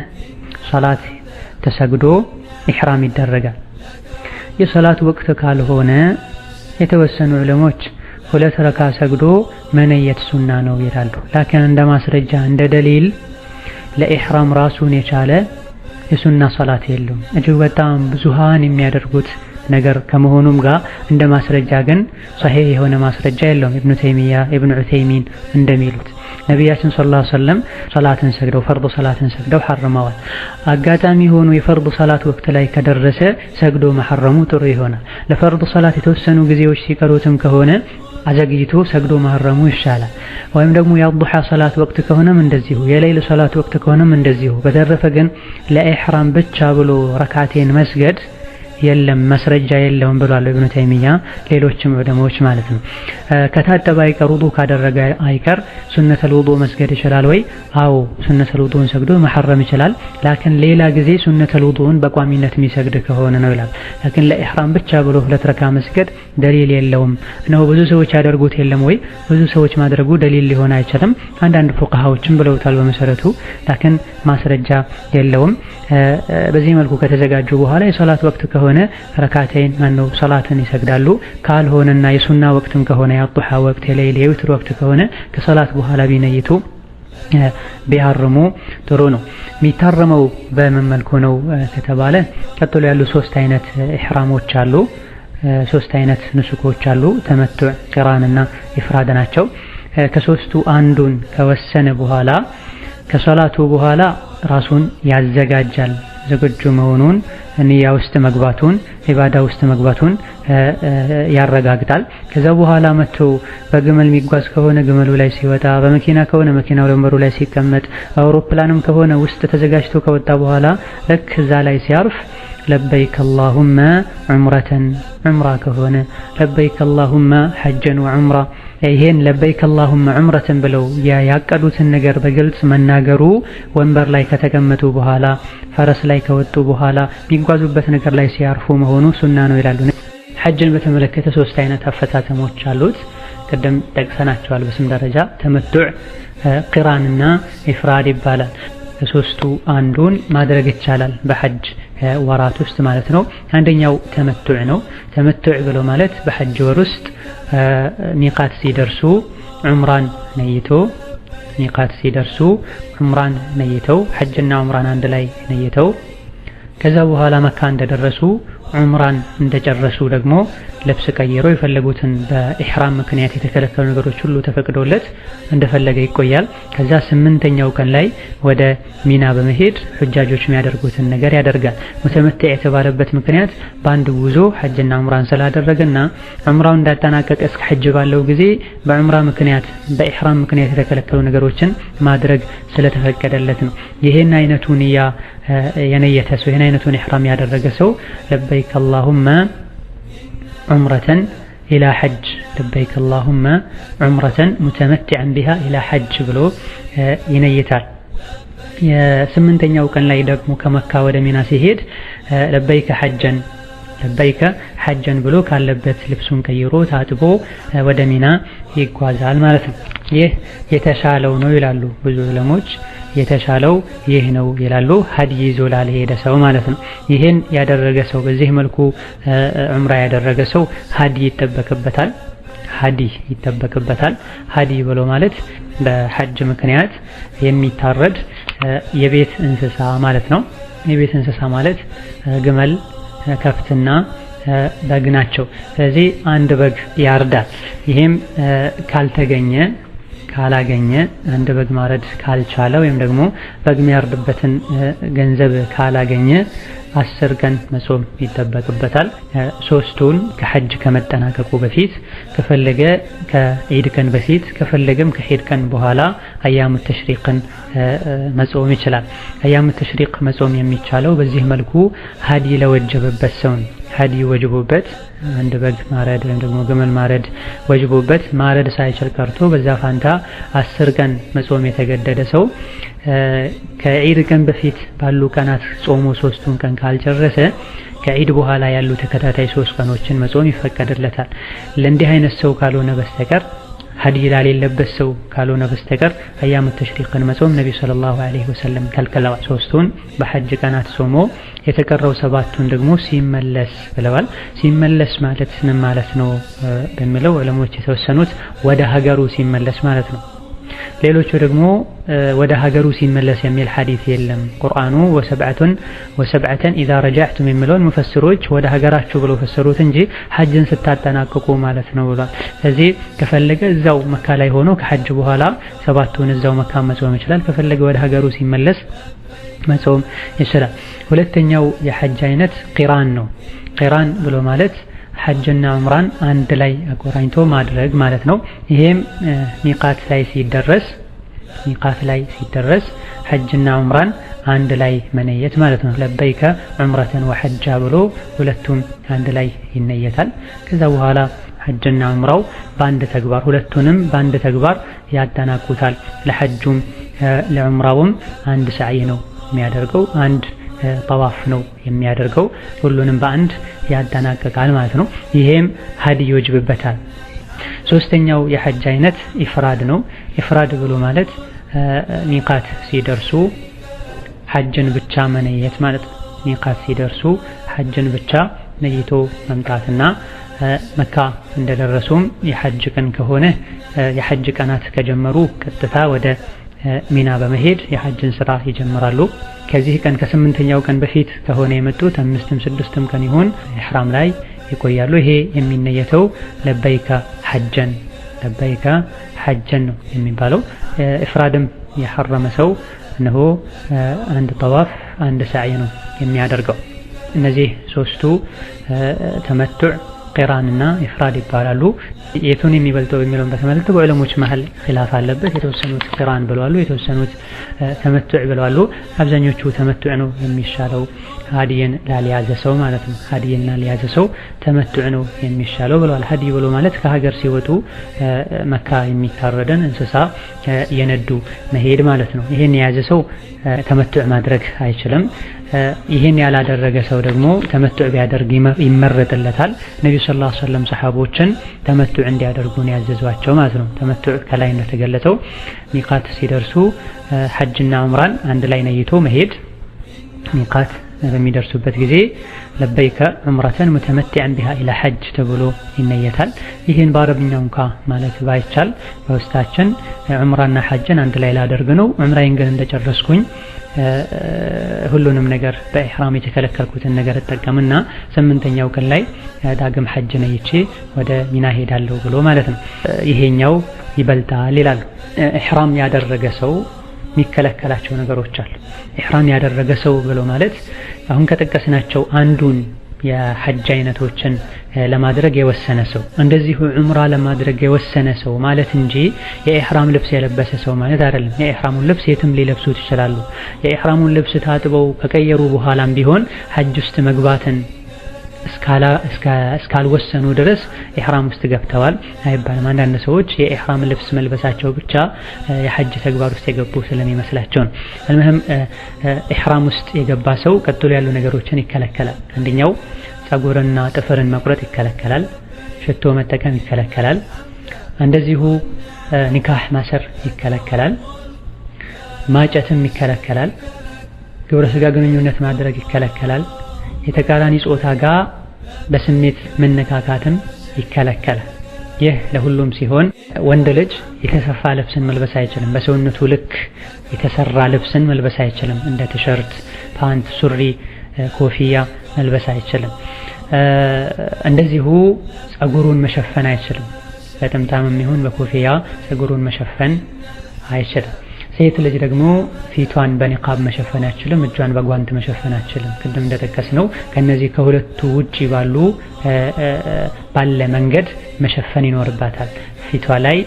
Speaker 2: ሶላት ተሰግዶ ኢህራም ይደረጋል። የሶላት ወቅት ካልሆነ የተወሰኑ ዑለሞች ሁለት ረካ ሰግዶ መነየት ሱና ነው ይላሉ። ላኪን እንደ ማስረጃ እንደ ደሊል ለኢህራም ራሱን የቻለ የሱና ሶላት የለውም። እጅግ በጣም ብዙሃን የሚያደርጉት ነገር ከመሆኑም ጋር እንደ ማስረጃ ግን ሷሂህ የሆነ ማስረጃ የለውም። ኢብኑ ተይሚያ፣ ኢብኑ ዑተይሚን እንደሚሉት ነቢያችን ሰለላሁ ዐለይሂ ወሰለም ፈርድ ሰላትን ሰግደው ሐርመዋል። አጋጣሚ ሆኖ የፈርድ ሰላት ወቅት ላይ ከደረሰ ሰግዶ መሐረሙ ጥሩ ይሆናል። ለፈርድ ሰላት የተወሰኑ ጊዜዎች ሲቀሩትም ከሆነ አዘግይቶ ሰግዶ መሐረሙ ይሻላል። ወይም ደግሞ የዱሃ ሰላት ወቅት ከሆነም እንደዚሁ፣ የሌሊት ሰላት ወቅት ከሆነም እንደዚሁ። በተረፈ ግን ለኢህራም ብቻ ብሎ ረካቴን መስገድ የለም መስረጃ የለውም ብሏል ኢብኑ ተይሚያ፣ ሌሎችም ዑለማዎች ማለት ነው። ከታጠበ አይቀር ውዱእ ካደረገ አይቀር ሱነተል ውዱእ መስገድ ይችላል ወይ? አዎ ሱነተል ውዱእን ሰግዶ መሐረም ይችላል። ላኪን ሌላ ጊዜ ሱነተል ውዱእን በቋሚነት የሚሰግድ ከሆነ ነው ይላል። ላኪን ለኢህራም ብቻ ብሎ ሁለት ረካ መስገድ ደሊል የለውም ነው። ብዙ ሰዎች ያደርጉት የለም ወይ? ብዙ ሰዎች ማድረጉ ደሊል ሊሆን አይችልም። አንዳንድ ፉቃሃዎችም ብለውታል በመሰረቱ፣ ላኪን ማስረጃ የለውም። በዚህ መልኩ ከተዘጋጁ በኋላ የሶላት ወቅት ከሆነ ረካተይን ሶላትን ይሰግዳሉ። ካልሆነና የሱና ወቅትም ከሆነ የዱሃ ወቅት፣ የሌሊት የዊትር ወቅት ከሆነ ከሶላት በኋላ ቢነይቱ ቢያርሙ ጥሩ ነው። የሚታረመው በምን መልኩ ነው ከተባለ ቀጥሎ ያሉ ሶስት አይነት ኢህራሞች አሉ። ሶስት አይነት ንሱኮች አሉ። ተመቱዕ፣ ቂራንና ኢፍራድ ናቸው። ከሶስቱ አንዱን ከወሰነ በኋላ ከሶላቱ በኋላ ራሱን ያዘጋጃል። ዝግጁ መሆኑን ንያ ውስጥ መግባቱን ኢባዳ ውስጥ መግባቱን ያረጋግጣል። ከዛ በኋላ መጥቶ በግመል የሚጓዝ ከሆነ ግመሉ ላይ ሲወጣ፣ በመኪና ከሆነ መኪናው ወንበሩ ላይ ሲቀመጥ፣ አውሮፕላንም ከሆነ ውስጥ ተዘጋጅቶ ከወጣ በኋላ ልክ እዛ ላይ ሲያርፍ ለበይክ አላሁመ ዑምረተን ዑምራ ከሆነ ለበይክ አላሁመ ሐጀን ወዑምራ ይሄን ለበይክ አላሁመ ዑምረተን ብለው ያቀዱትን ነገር በግልጽ መናገሩ ወንበር ላይ ከተቀመጡ በኋላ ፈረስ ላይ ከወጡ በኋላ የሚጓዙበት ነገር ላይ ሲያርፉ መሆኑ ሱና ነው ይላሉ። ሐጅን በተመለከተ 3 አይነት አፈታተሞች አሉት። ቀደም ጠቅሰናቸዋል በስም ደረጃ። ተመቱዕ፣ ቂራንና ኢፍራድ ይባላል። ከሶስቱ አንዱን ማድረግ ይቻላል በሐጅ ወራት ውስጥ ማለት ነው። አንደኛው ተመቱዕ ነው። ተመቱዕ ብሎ ማለት በሐጅ ወር ውስጥ ሚቃት ሲደርሱ ዑምራን ነይቶ ሚቃት ሲደርሱ ዑምራን ነይተው ሐጅና ዑምራን አንድ ላይ ነይተው ከዛ በኋላ መካ እንደደረሱ ዑምራን እንደጨረሱ ደግሞ ልብስ ቀይሮ የፈለጉትን በኢህራም ምክንያት የተከለከሉ ነገሮች ሁሉ ተፈቅዶለት እንደፈለገ ይቆያል። ከዛ 8ኛው ቀን ላይ ወደ ሚና በመሄድ ሁጃጆች የሚያደርጉትን ነገር ያደርጋል። ሙተመትዕ የተባለበት ምክንያት በአንድ ጉዞ ሐጅና ዑምራን ስላደረገና ዑምራው እንዳጠናቀቀ እስከ ሐጅ ባለው ጊዜ በዑምራ ምክንያት በኢህራም ምክንያት የተከለከሉ ነገሮችን ማድረግ ስለተፈቀደለት ነው። ይሄን አይነቱ ንያ የነየተ ሰው ይሄን አይነቱን ኢህራም ያደረገ ሰው ለበይክ አላሁመ ዑምረተን ኢላ ሐጅ ለበይክ አላሁመ ዑምረተን ሙተመትዐን ቢሃ ኢላ ሐጅ ብሎ ይነይታል። የ8ኛው ቀን ላይ ደግሞ ከመካ ወደ ሚና ሲሄድ ለበይከ ሐጀን ብሎ ካለበት ልብሱን ቀይሮ ታጥቦ ወደ ሚና ይጓዛል ማለት ነው። ይህ የተሻለው ነው ይላሉ ብዙ ዑለሞች። የተሻለው ይህ ነው ይላሉ ሀዲይ ይዞ ላልሄደ ሰው ማለት ነው። ይህን ያደረገ ሰው በዚህ መልኩ ዑምራ ያደረገ ሰው ሀዲይ ይጠበቅበታል። ሀዲይ ብሎ ማለት በሐጅ ምክንያት የሚታረድ የቤት እንስሳ ማለት ነው። የቤት እንስሳ ማለት ግመል፣ ከፍትና በግ ናቸው። ስለዚህ አንድ በግ ያርዳል። ይሄም ካላገኘ አንድ በግ ማረድ ካልቻለ ወይም ደግሞ በግ የሚያርድበትን ገንዘብ ካላገኘ 10 ቀን መጾም ይጠበቅበታል። 3ቱን ከሐጅ ከመጠናቀቁ በፊት ከፈለገ ከዒድ ቀን በፊት ከፈለገም ከዒድ ቀን በኋላ አያሙ ተሽሪቅን መጾም ይችላል። አያሙ ተሽሪቅ መጾም የሚቻለው በዚህ መልኩ ሀዲይ ለወጀበበት ሰው ነው። ሀዲይ ወጅቦበት አንድ በግ ማረድ ወይም ደግሞ ግመል ማረድ ወጅቦበት ማረድ ሳይችል ቀርቶ በዛ ፋንታ 10 ቀን መጾም የተገደደ ሰው ከዒድ ቀን በፊት ባሉ ቀናት ጾሙ 3ቱን ቀን ካልጨረሰ ከዒድ በኋላ ያሉ ተከታታይ 3 ቀኖችን መጾም ይፈቀድለታል። ለእንዲህ አይነት ሰው ካልሆነ በስተቀር ሀዲይ ላሌለበት ሰው ካልሆነ በስተቀር አያሙ ተሽሪቅን መጾም ነብዩ ሰለላሁ ዐለይሂ ወሰለም ከልክለዋል። 3ቱን በሐጅ ቀናት ጾሞ የተቀረው 7ቱን ደግሞ ሲመለስ ብለዋል። ሲመለስ ማለት ምን ማለት ነው በሚለው ዑለሞች የተወሰኑት ወደ ሀገሩ ሲመለስ ማለት ነው። ሌሎቹ ደግሞ ወደ ሀገሩ ሲመለስ የሚል ሐዲስ የለም። ቁርአኑ ወሰብዐተን ኢዛ ረጃዕቱም የሚለውን ሙፈስሮች ወደ ሀገራችሁ ብለው ፈሰሩት እንጂ ሐጅን ስታጠናቅቁ ማለት ነው ብሏል። ስለዚህ ከፈለገ እዛው መካ ላይ ሆኖ ከሐጅ በኋላ 7ቱን እዛው መካ መጾም ይችላል። ከፈለገ ወደ ሀገሩ ሲመለስ መጾም ይችላል። ሁለተኛው የሐጅ አይነት ቂራን ነው። ቂራን ብሎ ማለት ሐጅና ዑምራን አንድ ላይ አቆራኝቶ ማድረግ ማለት ነው። ይሄም ሚቃት ላይ ሲደረስ ሐጅና ዑምራን አንድ ላይ መነየት ማለት ነው። ለበይከ ዑምረተን ወሐጃ ብሎ ሁለቱም አንድ ላይ ይነየታል። ከዛ በኋላ ሐጅና ዑምራው በአንድ ተግባር ሁለቱንም በአንድ ተግባር ያጠናቁታል። ለሐጁም ለዑምራውም አንድ ሰዓይ ነው የሚያደርገው፣ አንድ ጠዋፍ ነው የሚያደርገው። ሁሉንም በአንድ ያጠናቅቃል ማለት ነው። ይሄም ሀዲይ ይወጅብበታል። 3ኛው የሐጅ አይነት ኢፍራድ ነው። ኢፍራድ ብሎ ማለት ሚቃት ሲደርሱ ሐጅን ብቻ መነየት ማለት ነው። ሚቃት ሲደርሱ ሐጅን ብቻ ነይቶ መምጣትና መካ እንደደረሱም የሐጅ ቀን ከሆነ የሐጅ ቀናት ከጀመሩ ቀጥታ ወደ ሚና በመሄድ የሐጅን ስራ ይጀምራሉ። ከዚህ ቀን ከ8ኛው ቀን በፊት ከሆነ የመጡት 5ም 6ም ቀን ይሁን ኢህራም ላይ ይቆያሉ። ይሄ የሚነየተው ለበይከ ሐጀን ነው የሚባለው። ኢፍራድም የሐረመ ሰው እነሆ አንድ ጠዋፍ አንድ ሰዓይ ነው የሚያደርገው። እነዚህ ሶስቱ ተመቱዕ፣ ቂራንና ኢፍራድ ይባላሉ። የቱን የሚበልጠው በሚለውን በተመለከተ በዑለሞች መሀል ኺላፍ አለበት። የተወሰኑት ቂራን ብለዋሉ፣ የተወሰኑት ተመቱዕ ብለዋሉ። አብዛኞቹ ተመቱዕ ነው የሚሻለው ሀዲይን ላልያዘ ሰው ማለት ነው። ሀዲይን ላልያዘ ሰው ተመቱዕ ነው የሚሻለው ብለዋል። ሀዲይ ብሎ ማለት ከሀገር ሲወጡ መካ የሚታረደን እንስሳ የነዱ መሄድ ማለት ነው። ይሄን የያዘ ሰው ተመቱዕ ማድረግ አይችልም። ይሄን ያላደረገ ሰው ደግሞ ተመቱዕ ቢያደርግ ይመረጥለታል። ነብዩ ሰለላሁ ዐለይሂ ወሰለም ሰሃቦችን ተመቱዕ እንዲያደርጉ ነው ያዘዟቸው ማለት ነው። ተመቱዕ ከላይ እንደተገለጸው ሚቃት ሲደርሱ ሐጅና ዑምራን አንድ ላይ ነይቶ መሄድ። ሚቃት በሚደርሱበት ጊዜ ለበይከ ዑምረተን ሙተመቲዐን ቢሃ ኢላ ሐጅ ተብሎ ይነየታል። ይህን በአረብኛው እንኳ ማለት ባይቻል በውስጣችን ዑምራና ሐጅን አንድ ላይ ላደርግ ነው፣ ዑምራዬን ግን እንደጨረስኩኝ ሁሉንም ነገር በኢህራም የተከለከልኩትን ነገር እጠቀምና 8ኛው ቀን ላይ ዳግም ሐጅ ነይቼ ወደ ሚና ሄዳለሁ ብሎ ማለት ነው። ይሄኛው ይበልጣል ይላሉ። ኢህራም ያደረገ ሰው የሚከለከላቸው ነገሮች አሉ። ኢህራም ያደረገ ሰው ብሎ ማለት አሁን ከጠቀስናቸው አንዱን የሐጅ አይነቶችን ለማድረግ የወሰነ ሰው፣ እንደዚሁ ዑምራ ለማድረግ የወሰነ ሰው ማለት እንጂ የኢህራም ልብስ የለበሰ ሰው ማለት አይደለም። የኢህራሙን ልብስ የትም ሊለብሱት ይችላሉ። የኢህራሙን ልብስ ታጥበው ከቀየሩ በኋላም ቢሆን ሐጅ ውስጥ መግባትን እስካልወሰኑ ድረስ ኢህራም ውስጥ ገብተዋል አይባልም። አንዳንድ ሰዎች የኢህራም ልብስ መልበሳቸው ብቻ የሐጅ ተግባር ውስጥ የገቡ ስለሚመስላቸው ነው። አልመህም ኢህራም ውስጥ የገባ ሰው ቀጥሎ ያሉ ነገሮችን ይከለከላል። አንደኛው ፀጉርና ጥፍርን መቁረጥ ይከለከላል። ሽቶ መጠቀም ይከለከላል። እንደዚሁ ኒካህ ማሰር ይከለከላል። ማጨትም ይከለከላል። ግብረ ስጋ ግንኙነት ማድረግ ይከለከላል። የተቃራኒ ጾታ ጋር በስሜት መነካካትም ይከለከላል። ይህ ለሁሉም ሲሆን ወንድ ልጅ የተሰፋ ልብስን መልበስ አይችልም። በሰውነቱ ልክ የተሰራ ልብስን መልበስ አይችልም። እንደ ቲሸርት፣ ፓንት፣ ሱሪ፣ ኮፍያ መልበስ አይችልም። እንደዚሁ ፀጉሩን መሸፈን አይችልም። በጥምጣምም ይሁን በኮፍያ ፀጉሩን መሸፈን አይችልም። ሴት ልጅ ደግሞ ፊቷን በኒቃብ መሸፈን አይችልም። እጇን በጓንት መሸፈን አይችልም። ቅድም እንደጠቀስነው ከነዚህ ከሁለቱ ውጪ ባለ መንገድ መሸፈን ይኖርባታል። ፊቷ ላይ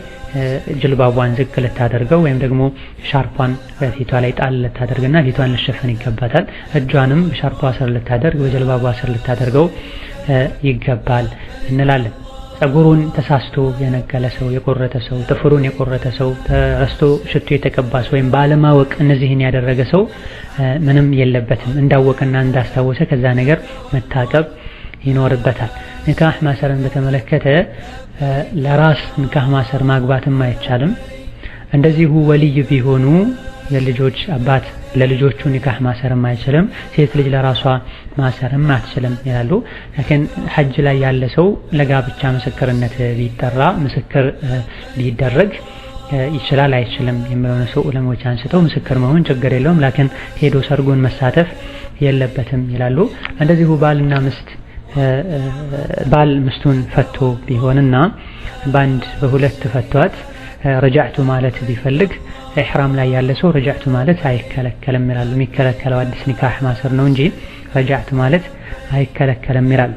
Speaker 2: ጅልባቧን ዝቅ ልታደርገው ወይም ደግሞ ሻርፓን በፊቷ ላይ ጣል ልታደርግና ፊቷን ልሸፈን ይገባታል። እጇንም በሻርፓ ስር ልታደርግ በጅልባቧ ስር ልታደርገው ይገባል እንላለን። ፀጉሩን ተሳስቶ የነቀለ ሰው፣ የቆረጠ ሰው፣ ጥፍሩን የቆረጠ ሰው፣ ተረስቶ ሽቶ የተቀባ ሰው ወይም ባለማወቅ እነዚህን ያደረገ ሰው ምንም የለበትም። እንዳወቀና እንዳስታወሰ ከዛ ነገር መታቀብ ይኖርበታል። ኒካህ ማሰርን በተመለከተ ለራስ ኒካህ ማሰር ማግባትም አይቻልም። እንደዚሁ ወልይ ቢሆኑ የልጆች አባት ለልጆቹ ኒካህ ማሰርም አይችልም። ሴት ልጅ ለራሷ ማሰርም አትችልም ይላሉ። ለከን ሐጅ ላይ ያለ ሰው ለጋብቻ ምስክርነት ቢጠራ ምስክር ሊደረግ ይችላል አይችልም የሚለውን ሰው ዑለሞች አንስተው ምስክር መሆን ችግር የለውም፣ ላኪን ሄዶ ሰርጉን መሳተፍ የለበትም ይላሉ። እንደዚሁ ባልና ሚስት ባል ሚስቱን ፈቶ ቢሆንና በሁለት ፈቷት ረጃዕቱ ማለት ቢፈልግ ኢህራም ላይ ያለ ሰው ረጃዕቱ ማለት አይከለከልም ይላሉ። የሚከለከለው አዲስ ኒካህ ማሰር ነው እንጂ ረጃዕቱ ማለት አይከለከልም ይላሉ።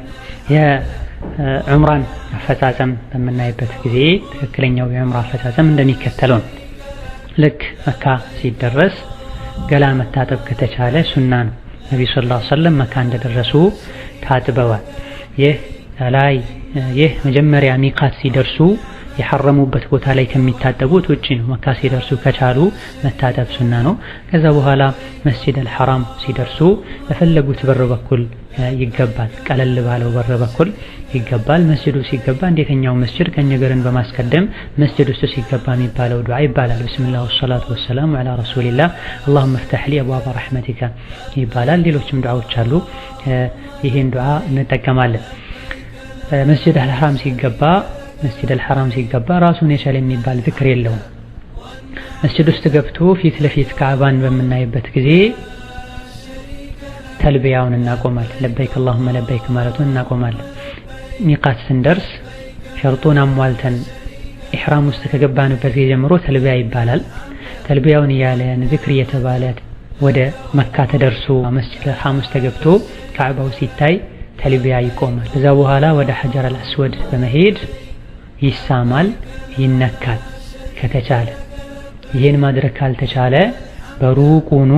Speaker 2: የዑምራን አፈጻጸም በምናይበት ጊዜ ትክክለኛው የዑምራ አፈጻጸም እንደሚከተለው ነው። ልክ መካ ሲደረስ ገላ መታጠብ ከተቻለ ሱና ነው። ነብዩ ሰለላሁ ዐለይሂ ወሰለም መካ እንደደረሱ ታጥበዋል። ይህ መጀመሪያ ሚቃት ሲደርሱ የሐረሙበት ቦታ ላይ ከሚታጠቡት ውጪ ነው። መካ ሲደርሱ ከቻሉ መታጠብ ሱና ነው። ከዛ በኋላ መስጂድ አልሐራም ሲደርሱ በፈለጉት በር በኩል ይገባል። ቀለል ባለው በር በኩል ይገባል። መስጂዱ ሲገባ እንደተኛው መስጂድ ቀኝ እግርን በማስቀደም መስጂድ ውስጥ ሲገባ የሚባለው ዱዓ ይባላል። ቢስሚላህ ወሰላቱ ወሰላሙ ዐላ ረሱሊላህ አላሁመ ፍተህ ሊ አብዋበ ረሕመቲከ ይባላል። ሌሎችም ዱዓዎች አሉ። ይሄን ዱዓ እንጠቀማለን። መስጂድ አልሐራም ሲገባ ራሱን የቻለ የሚባል ዝክር የለውም። መስጂድ ውስጥ ገብቶ ፊት ለፊት ካዕባን በምናይበት ጊዜ ተልቢያውን እናቆማለን። ለበይክ አላሁመ ለበይክ ማለቱን እናቆማለን። ሚቃት ስንደርስ ሸርጡን አሟልተን ኢሕራም ውስጥ ከገባንበት ጊዜ ጀምሮ ተልቢያ ይባላል። ተልቢያውን እያለን ዚክር እየተባለ ወደ መካ ተደርሶ መስጂድ ሐሙስ ተገብቶ ካዕባው ሲታይ ተልቢያ ይቆማል። ከዛ በኋላ ወደ ሐጀር አልአስወድ በመሄድ ይሳማል፣ ይነካል ከተቻለ። ይህን ማድረግ ካልተቻለ በሩቁኑ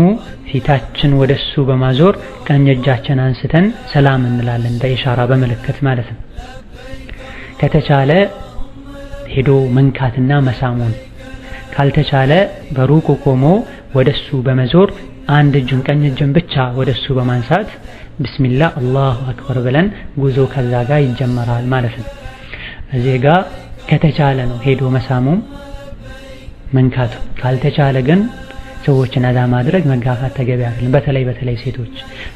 Speaker 2: ፊታችን ወደሱ በማዞር ቀኝ እጃችን አንስተን ሰላም እንላለን፣ በኢሻራ በምልክት ማለት ነው። ከተቻለ ሄዶ መንካትና መሳሙን፣ ካልተቻለ በሩቁ ቆሞ ወደሱ በመዞር አንድ እጁን ቀኝ እጁን ብቻ ወደሱ በማንሳት ቢስሚላህ አላሁ አክበር ብለን ጉዞ ከዛ ጋር ይጀመራል ማለት ነው። እዚህ ጋር ከተቻለ ነው ሄዶ መሳሙም መንካቱ። ካልተቻለ ግን ሰዎችን አዛ ማድረግ መጋፋት ተገቢ አይደለም። በተለይ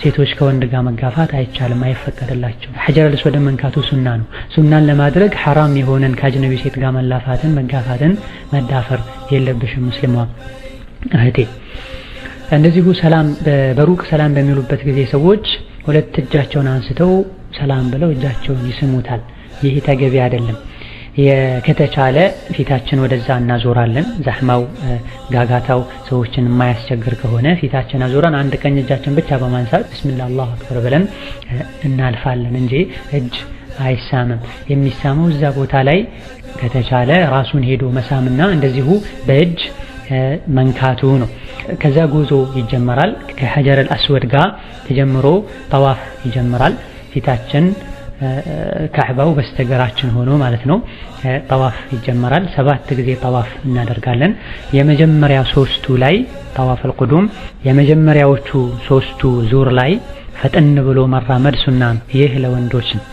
Speaker 2: ሴቶች ከወንድ ጋር መጋፋት አይቻልም፣ አይፈቀድላቸውም። ሐጀር አልአስወድ መንካቱ ሱና ነው። ሱናን ለማድረግ ሐራም የሆነን ከአጅነቢ ሴት ጋር መላፋትን መጋፋትን መዳፈር የለብሽም ሙስሊሟ እህቴ። እንደዚሁ ሰላም በሩቅ ሰላም በሚሉበት ጊዜ ሰዎች ሁለት እጃቸውን አንስተው ሰላም ብለው እጃቸውን ይስሙታል። ይህ ተገቢ አይደለም። ከተቻለ ፊታችን ወደዛ እናዞራለን። ዛህማው ጋጋታው ሰዎችን የማያስቸግር ከሆነ ፊታችን አዞራን አንድ ቀኝ እጃችን ብቻ በማንሳት ቢስሚላህ አላሁ አክበር ብለን እናልፋለን እንጂ እጅ አይሳምም። የሚሳመው እዛ ቦታ ላይ ከተቻለ ራሱን ሄዶ መሳምና እንደዚሁ በእጅ መንካቱ ነው። ከዛ ጉዞ ይጀመራል። ከሐጀር አልአስወድ ጋር ተጀምሮ ጠዋፍ ይጀምራል። ፊታችን ካዕባው በስተግራችን ሆኖ ማለት ነው። ጠዋፍ ይጀመራል። 7 ጊዜ ጠዋፍ እናደርጋለን። የመጀመሪያ 3ቱ ላይ ጠዋፍ አልቁዱም የመጀመሪያዎቹ 3ቱ ዙር ላይ ፈጠን ብሎ መራመድ ሱና ነው። ይህ ለወንዶች ነው።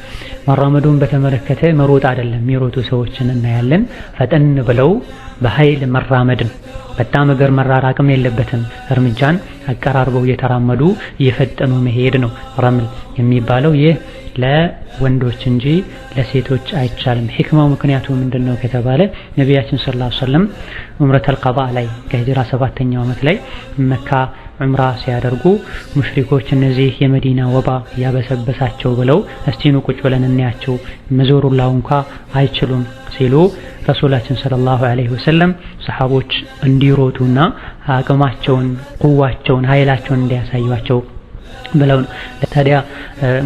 Speaker 2: መራመዱን በተመለከተ መሮጥ አይደለም። የሚሮጡ ሰዎችን እናያለን። ፈጠን ብለው በኃይል መራመድ ነው። በጣም እግር መራራቅም የለበትም። እርምጃን አቀራርበው እየተራመዱ እየፈጠኑ መሄድ ነው ረምል የሚባለው። ይህ ለወንዶች እንጂ ለሴቶች አይቻልም። ሕክማው ምክንያቱ ምንድነው ከተባለ ነቢያችን ሰለላሁ ዐለይሂ ወሰለም ዑምረቱል ቀዳ ላይ ከሂጅራ 7ኛው ዓመት ላይ መካ ዑምራ ሲያደርጉ ሙሽሪኮች እነዚህ የመዲና ወባ ያበሰበሳቸው ብለው እስቲ ኑ ቁጭ ብለን እናያቸው መዞሩላው እንኳ አይችሉም ሲሉ ረሱላችን ሰለላሁ ዐለይሂ ወሰለም ሰሃቦች እንዲሮጡና አቅማቸውን ቁዋቸውን ኃይላቸውን እንዲያሳዩአቸው ብለው ነው። ታዲያ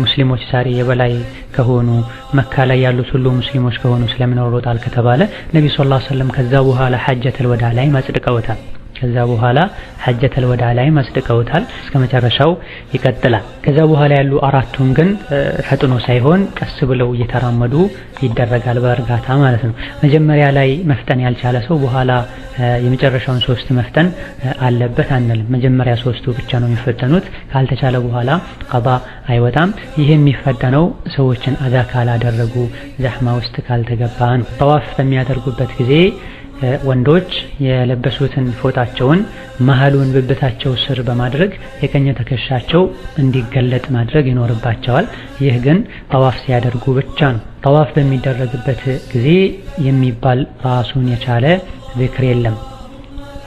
Speaker 2: ሙስሊሞች ዛሬ የበላይ ከሆኑ መካ ላይ ያሉት ሁሉ ሙስሊሞች ከሆኑ ስለምን ሮጣል ከተባለ ነብዩ ሰለላሁ ዐለይሂ ወሰለም ከዛ በኋላ ሐጀተል ወዳ ላይ ማጽድቀውታል። እስከ መጨረሻው ይቀጥላል። ከዛ በኋላ ያሉ አራቱን ግን ፈጥኖ ሳይሆን ቀስ ብለው እየተራመዱ ይደረጋል፣ በእርጋታ ማለት ነው። መጀመሪያ ላይ መፍጠን ያልቻለ ሰው በኋላ የመጨረሻውን 3 መፍጠን አለበት አንልም። መጀመሪያ 3ቱ ብቻ ነው የሚፈጠኑት። ካልተቻለ በኋላ ቀባ አይወጣም። ይህ የሚፈጠነው ሰዎችን አዛ ካላደረጉ ዛህማ ውስጥ ካልተገባ ነው። ጠዋፍ በሚያደርጉበት ጊዜ ወንዶች የለበሱትን ፎጣቸውን መሃሉን ብብታቸው ስር በማድረግ የቀኝ ትከሻቸው እንዲገለጥ ማድረግ ይኖርባቸዋል። ይህ ግን ጠዋፍ ሲያደርጉ ብቻ ነው። ጠዋፍ በሚደረግበት ጊዜ የሚባል ራሱን የቻለ ዚክር የለም።